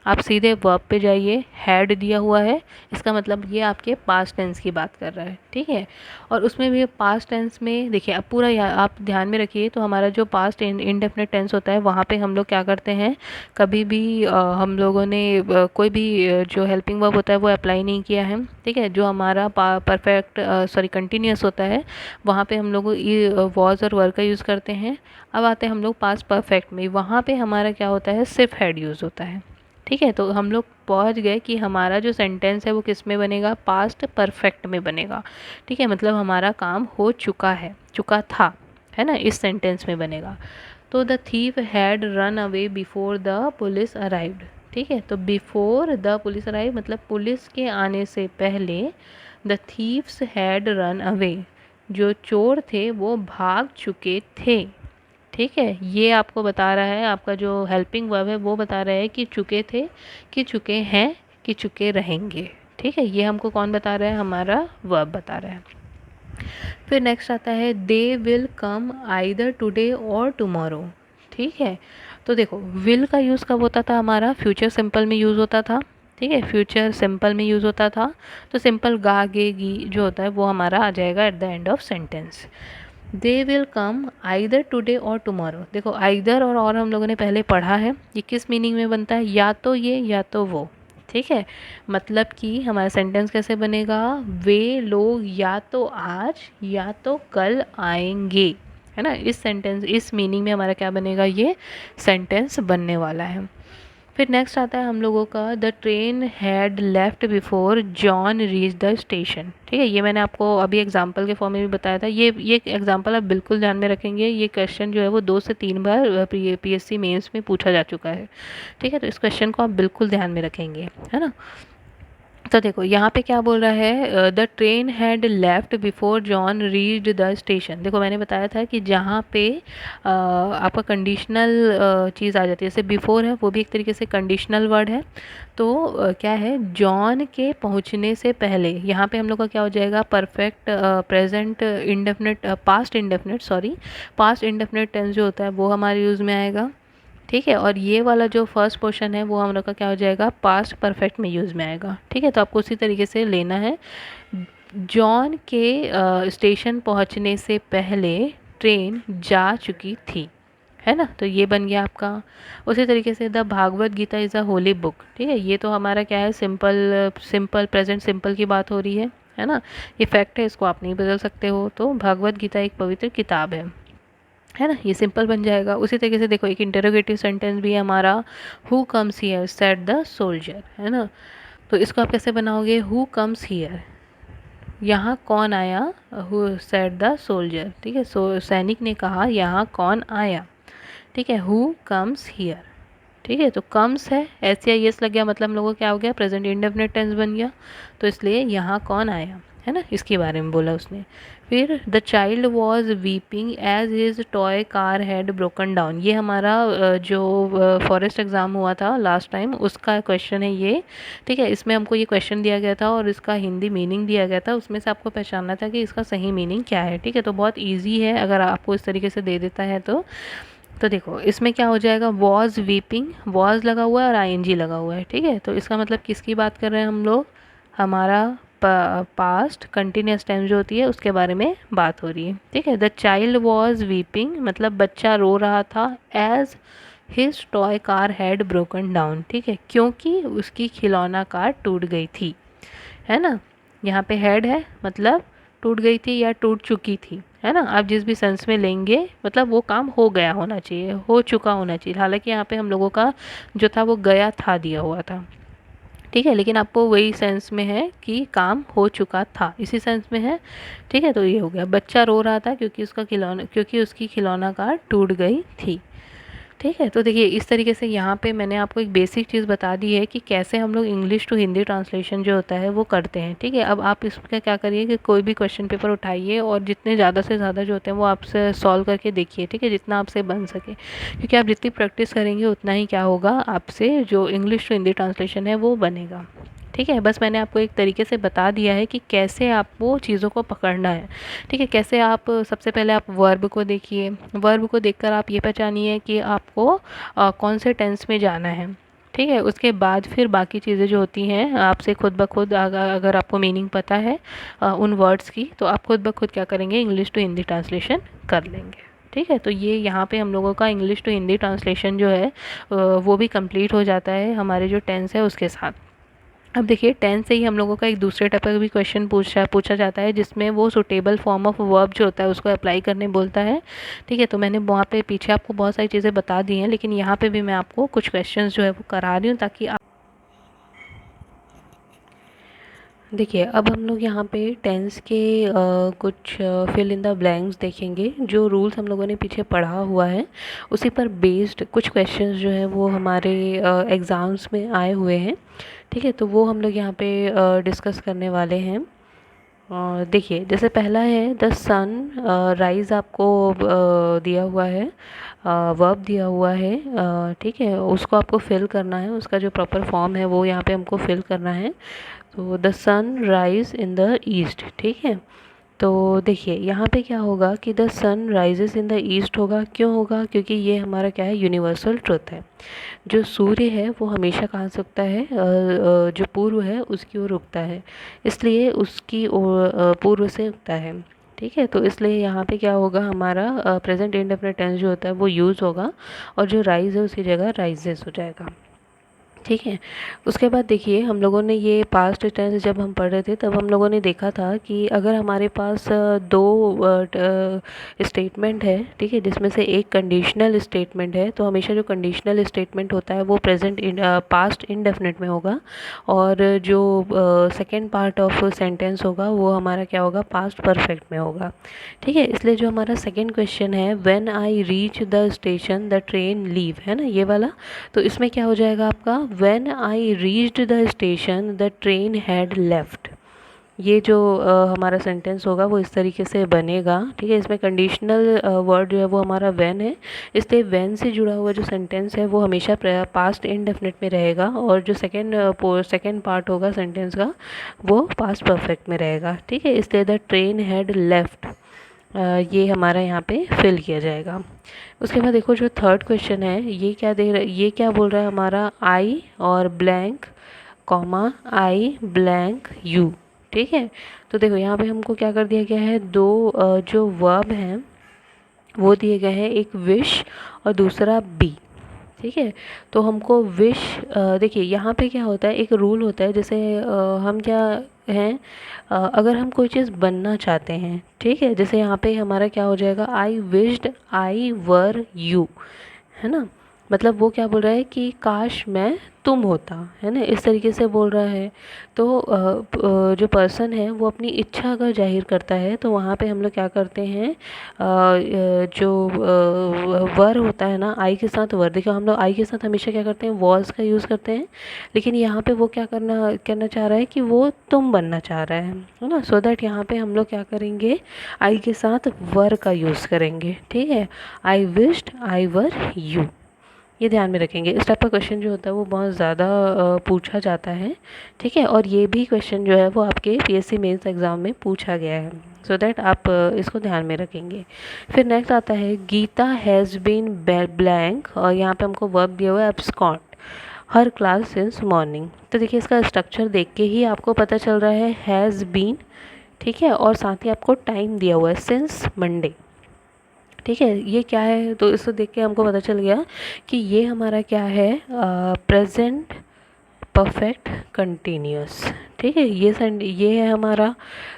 आप सीधे वर्ब पे जाइए, हैड दिया हुआ है, इसका मतलब ये आपके पास्ट टेंस की बात कर रहा है, ठीक है। और उसमें भी पास्ट टेंस में देखिए अब पूरा आप ध्यान में रखिए, तो हमारा जो पास्ट इंडेफिनिट टेंस होता है वहाँ पे हम लोग क्या करते हैं, कभी भी हम लोगों ने कोई भी जो हेल्पिंग वर्ब होता है वो अप्लाई नहीं किया है, ठीक है। जो हमारा परफेक्ट सॉरी कंटिन्यूस होता है वहाँ पे हम लोग वॉज और वर का यूज़ करते हैं। अब आते हैं हम लोग पास्ट परफेक्ट में, वहाँ पे हमारा क्या होता है, सिर्फ हैड यूज़ होता है, ठीक है। तो हम लोग पहुंच गए कि हमारा जो सेंटेंस है वो किस में बनेगा, पास्ट परफेक्ट में बनेगा, ठीक है। मतलब हमारा काम हो चुका है, चुका था, है ना, इस सेंटेंस में बनेगा। तो the thief had run away before the police arrived, ठीक है। तो बिफोर द पुलिस अराइव मतलब पुलिस के आने से पहले, the thieves had run away, जो चोर थे वो भाग चुके थे, ठीक है। ये आपको बता रहा है, आपका जो हेल्पिंग वर्ब है वो बता रहा है कि चुके थे, कि चुके हैं, कि चुके रहेंगे, ठीक है। ये हमको कौन बता रहा है, हमारा वर्ब बता रहा है। फिर नेक्स्ट आता है, they will come either today और टुमारो, ठीक है। तो देखो विल का यूज़ कब होता था, हमारा फ्यूचर सिंपल में यूज़ होता था, ठीक है। फ्यूचर सिंपल में यूज़ होता था, तो सिंपल गा गे गी जो होता है वो हमारा आ जाएगा at the end of sentence. They will come either today और टुमारो, देखो आइदर और हम लोगों ने पहले पढ़ा है, ये किस मीनिंग में बनता है, या तो ये या तो वो, ठीक है। मतलब कि हमारा सेंटेंस कैसे बनेगा, वे लोग या तो आज या तो कल आएंगे, है ना। इस सेंटेंस इस मीनिंग में हमारा क्या बनेगा, ये सेंटेंस बनने वाला है। फिर नेक्स्ट आता है हम लोगों का, the train had left before John reach the station, ठीक है। ये मैंने आपको अभी एग्जांपल के फॉर्म में भी बताया था, ये एग्जांपल आप बिल्कुल ध्यान में रखेंगे, ये क्वेश्चन जो है वो 2 से 3 बार पीएससी मेंस में पूछा जा चुका है, ठीक है। तो इस क्वेश्चन को आप बिल्कुल ध्यान में रखेंगे, है ना। तो देखो यहाँ पे क्या बोल रहा है, the train had left before John reached the station, देखो मैंने बताया था कि जहाँ पे आपका कंडीशनल चीज़ आ जाती है, जैसे बिफोर है वो भी एक तरीके से कंडीशनल वर्ड है। तो क्या है, जॉन के पहुँचने से पहले, यहाँ पे हम लोग का क्या हो जाएगा, perfect present indefinite past indefinite sorry past indefinite tense जो होता है वो हमारे यूज़ में आएगा, ठीक है। और ये वाला जो फर्स्ट पोर्शन है वो हम लोग का क्या हो जाएगा, पास्ट परफेक्ट में यूज़ में आएगा, ठीक है। तो आपको उसी तरीके से लेना है, जॉन के स्टेशन पहुंचने से पहले ट्रेन जा चुकी थी, है ना। तो ये बन गया आपका। उसी तरीके से the Bhagavad Gita is a holy book, ठीक है। ये तो हमारा क्या है, सिंपल प्रेजेंट सिंपल की बात हो रही है ना। ये फैक्ट है, इसको आप नहीं बदल सकते हो। तो भागवत गीता एक पवित्र किताब है ना, ये सिंपल बन जाएगा। उसी तरीके से देखो एक इंटरोगेटिव सेंटेंस भी है हमारा, who comes here said the soldier, है ना। तो इसको आप कैसे बनाओगे, हु कम्स हियर, यहाँ कौन आया, हु सेड द सोल्जर, ठीक है। सैनिक ने कहा यहाँ कौन आया, ठीक है। हु कम्स हियर, ठीक है। तो कम्स है, एस या यस लग गया, मतलब हम लोगों को क्या हो गया, प्रेजेंट इंडेफिनिट टेंस बन गया। तो इसलिए यहाँ कौन आया, है ना, इसके बारे में बोला उसने। फिर the child was weeping as his toy car had broken down, ये हमारा जो फॉरेस्ट एग्ज़ाम हुआ था लास्ट टाइम उसका क्वेश्चन है ये, ठीक है। इसमें हमको ये क्वेश्चन दिया गया था और इसका हिंदी मीनिंग दिया गया था, उसमें से आपको पहचानना था कि इसका सही मीनिंग क्या है, ठीक है। तो बहुत ईजी है अगर आपको इस तरीके से दे देता है तो देखो इसमें क्या हो जाएगा, वॉज वीपिंग, वॉज लगा हुआ है और आईएनजी लगा हुआ है, ठीक है। तो इसका मतलब किसकी बात कर रहे हैं हम लोग, हमारा पास्ट कंटिन्यूस टेंस जो होती है उसके बारे में बात हो रही है, ठीक है। द चाइल्ड वॉज वीपिंग मतलब बच्चा रो रहा था, as his toy car had broken down, ठीक है, क्योंकि उसकी खिलौना कार टूट गई थी, है ना। यहाँ पे हेड है मतलब टूट गई थी या टूट चुकी थी, है ना। आप जिस भी सेंस में लेंगे मतलब वो काम हो गया होना चाहिए, हो चुका होना चाहिए। हालांकि यहाँ पे हम लोगों का जो था वो गया था दिया हुआ था, ठीक है, लेकिन आपको वही सेंस में है कि काम हो चुका था, इसी सेंस में है, ठीक है। तो ये हो गया, बच्चा रो रहा था क्योंकि उसकी खिलौना कार टूट गई थी, ठीक है। तो देखिए इस तरीके से यहाँ पे मैंने आपको एक बेसिक चीज़ बता दी है कि कैसे हम लोग इंग्लिश टू हिंदी ट्रांसलेशन जो होता है वो करते हैं, ठीक है। अब आप इसका क्या करिए कि कोई भी क्वेश्चन पेपर उठाइए और जितने ज़्यादा से ज़्यादा जो होते हैं वो आपसे सॉल्व करके देखिए, ठीक है, जितना आपसे बन सके, क्योंकि आप जितनी प्रैक्टिस करेंगे उतना ही क्या होगा, आपसे जो इंग्लिश टू हिंदी ट्रांसलेशन है वो बनेगा, ठीक है। बस मैंने आपको एक तरीके से बता दिया है कि कैसे आपको चीज़ों को पकड़ना है, ठीक है। कैसे आप सबसे पहले आप वर्ब को देखिए, वर्ब को देखकर आप ये पहचानिए कि आपको कौन से टेंस में जाना है, ठीक है। उसके बाद फिर बाकी चीज़ें जो होती हैं आपसे खुद ब खुद अगर आपको मीनिंग पता है उन वर्ड्स की, तो आप खुद ब खुद क्या करेंगे, इंग्लिश टू हिंदी ट्रांसलेशन कर लेंगे, ठीक है। तो ये यहाँ पे हम लोगों का इंग्लिश टू हिंदी ट्रांसलेशन जो है वो भी कंप्लीट हो जाता है हमारे जो टेंस है उसके साथ। अब देखिए टेंस से ही हम लोगों का एक दूसरे टाइप का भी क्वेश्चन पूछा जाता है, जिसमें वो सुटेबल फॉर्म ऑफ वर्ब जो होता है उसको अप्लाई करने बोलता है, ठीक है। तो मैंने वहाँ पे पीछे आपको बहुत सारी चीज़ें बता दी हैं, लेकिन यहाँ पे भी मैं आपको कुछ क्वेश्चंस जो है वो करा रही हूँ ताकि आप देखिए। अब हम लोग यहाँ पे टेंस के कुछ फिल इन द ब्लैंक्स देखेंगे, जो रूल्स हम लोगों ने पीछे पढ़ा हुआ है उसी पर बेस्ड कुछ क्वेश्चंस जो है वो हमारे एग्ज़ाम्स में आए हुए हैं, ठीक है। तो वो हम लोग यहाँ पे डिस्कस करने वाले हैं। देखिए जैसे पहला है द सन राइज, आपको दिया हुआ है, वर्ब दिया हुआ है, ठीक है, उसको आपको फिल करना है, उसका जो प्रॉपर फॉर्म है वो यहाँ पे हमको फिल करना है। तो the sun rise in the east, ठीक है। तो देखिए यहाँ पे क्या होगा कि the sun rises in the east होगा, क्यों होगा, क्योंकि ये हमारा क्या है, यूनिवर्सल ट्रुथ है। जो सूर्य है वो हमेशा कहाँ से उगता है, जो पूर्व है उसकी ओर उगता है, इसलिए उसकी पूर्व से उगता है, ठीक है। तो इसलिए यहाँ पे क्या होगा, हमारा प्रेजेंट इंडेफिनिट टेंस जो होता है वो यूज़ होगा और जो राइज है उसकी जगह राइजेस हो जाएगा, ठीक है। उसके बाद देखिए हम लोगों ने ये पास्ट टेंस जब हम पढ़ रहे थे तब हम लोगों ने देखा था कि अगर हमारे पास दो स्टेटमेंट है, ठीक है, जिसमें से एक कंडीशनल स्टेटमेंट है, तो हमेशा जो कंडीशनल स्टेटमेंट होता है वो प्रेजेंट पास्ट इंडेफिनिट में होगा, और जो सेकेंड पार्ट ऑफ सेंटेंस होगा वो हमारा क्या होगा, पास्ट परफेक्ट में होगा, ठीक है। इसलिए जो हमारा सेकेंड क्वेश्चन है, when I reach the station the train leave, है ना ये वाला, तो इसमें क्या हो जाएगा आपका, when I reached the station the train had left. ये जो हमारा सेंटेंस होगा वो इस तरीके से बनेगा, ठीक है। इसमें कंडीशनल वर्ड जो है वो हमारा व्हेन है, इसलिए व्हेन से जुड़ा हुआ जो सेंटेंस है वो हमेशा पास्ट इंडेफिनिट में रहेगा, और जो सेकेंड पार्ट होगा सेंटेंस का वो पास्ट परफेक्ट में रहेगा, ठीक है। इसलिए द ट्रेन हैड लेफ्ट ये हमारा यहाँ पे फिल किया जाएगा। उसके बाद देखो जो थर्ड क्वेश्चन है ये क्या दे रहा है, ये क्या बोल रहा है, हमारा आई और blank comma I blank you, ठीक है। तो देखो यहाँ पे हमको क्या कर दिया गया है, दो जो वर्ब हैं वो दिए गए हैं, एक विश और दूसरा बी, ठीक है। तो हमको विश, देखिए यहाँ पे क्या होता है, एक रूल होता है, जैसे हम क्या हैं, अगर हम कोई चीज़ बनना चाहते हैं, ठीक है, जैसे यहाँ पे हमारा क्या हो जाएगा, आई विश्ड आई वर यू, है ना। मतलब वो क्या बोल रहा है कि काश मैं तुम होता, है ना, इस तरीके से बोल रहा है। तो जो पर्सन है वो अपनी इच्छा अगर जाहिर करता है तो वहाँ पे हम लोग क्या करते हैं, जो वर होता है ना, आई के साथ वर, देखो हम लोग आई के साथ हमेशा क्या करते हैं, वॉज का यूज़ करते हैं। लेकिन यहाँ पे वो क्या करना करना चाह रहा है कि वो तुम बनना चाह रहा है ना। सो दैट यहाँ पे हम लोग क्या करेंगे, आई के साथ वर का यूज़ करेंगे, ठीक है। आई विश्ड आई वर यू, ये ध्यान में रखेंगे। इस टाइप का क्वेश्चन जो होता है वो बहुत ज़्यादा पूछा जाता है, ठीक है। और ये भी क्वेश्चन जो है वो आपके पीएससी मेंस एग्ज़ाम में पूछा गया है, सो दैट आप इसको ध्यान में रखेंगे। फिर नेक्स्ट आता है गीता हैज़ बीन ब्लैंक, और यहाँ पे हमको वर्ब दिया हुआ है एब्सकॉन्ड हर क्लास सिंस मॉर्निंग। तो देखिए इसका स्ट्रक्चर देख के ही आपको पता चल रहा है हैज़ बीन, ठीक है, और साथ ही आपको टाइम दिया हुआ है सिंस मंडे, ठीक है। ये क्या है, तो इसको देख के हमको पता चल गया कि ये हमारा क्या है, प्रेजेंट परफेक्ट कंटिन्यूस, ठीक है। ये है हमारा।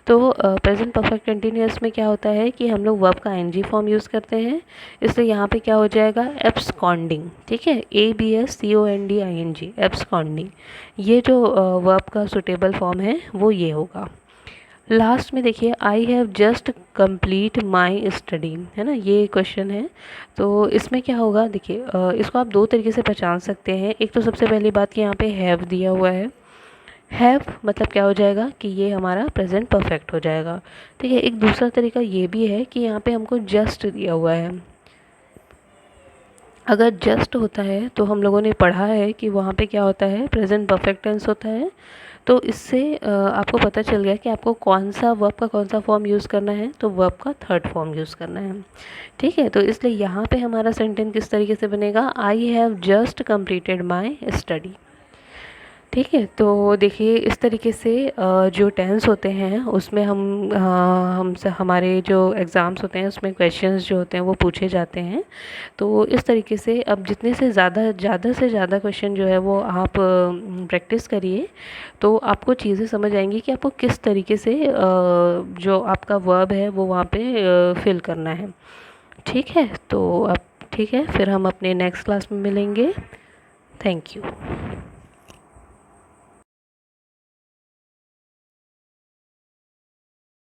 तो प्रेजेंट परफेक्ट कंटिन्यूस में क्या होता है कि हम लोग वर्ब का आईएनजी फॉर्म यूज़ करते हैं, इसलिए यहाँ पे क्या हो जाएगा, एब्सकॉन्डिंग, ठीक है, ABSCONDING, एब्सकॉन्डिंग। ये जो वर्ब का सुटेबल फॉर्म है वो ये होगा। लास्ट में देखिए I have just complete my study, है ना, ये क्वेश्चन है। तो इसमें क्या होगा, देखिए इसको आप दो तरीके से पहचान सकते हैं। एक तो सबसे पहली बात कि यहाँ पे हैव दिया हुआ है, हैव मतलब क्या हो जाएगा कि ये हमारा प्रेजेंट परफेक्ट हो जाएगा, ठीक है। एक दूसरा तरीका ये भी है कि यहाँ पे हमको जस्ट दिया हुआ है। अगर जस्ट होता है तो हम लोगों ने पढ़ा है कि वहाँ पे क्या होता है, प्रेजेंट परफेक्ट टेंस होता है। तो इससे आपको पता चल गया कि आपको कौन सा वर्ब का कौन सा फॉर्म यूज़ करना है, तो वर्ब का थर्ड फॉर्म यूज़ करना है, ठीक है। तो इसलिए यहाँ पे हमारा सेंटेंस किस तरीके से बनेगा, I have just completed my study, ठीक है। तो देखिए इस तरीके से जो टेंस होते हैं उसमें हमसे हमारे जो एग्ज़ाम्स होते हैं उसमें क्वेश्चंस जो होते हैं वो पूछे जाते हैं। तो इस तरीके से अब जितने से ज़्यादा क्वेश्चन जो है वो आप प्रैक्टिस करिए, तो आपको चीज़ें समझ आएंगी कि आपको किस तरीके से जो आपका वर्ब है वो वहाँ पे फिल करना है, ठीक है। तो अब ठीक है, फिर हम अपने नेक्स्ट क्लास में मिलेंगे। Thank you.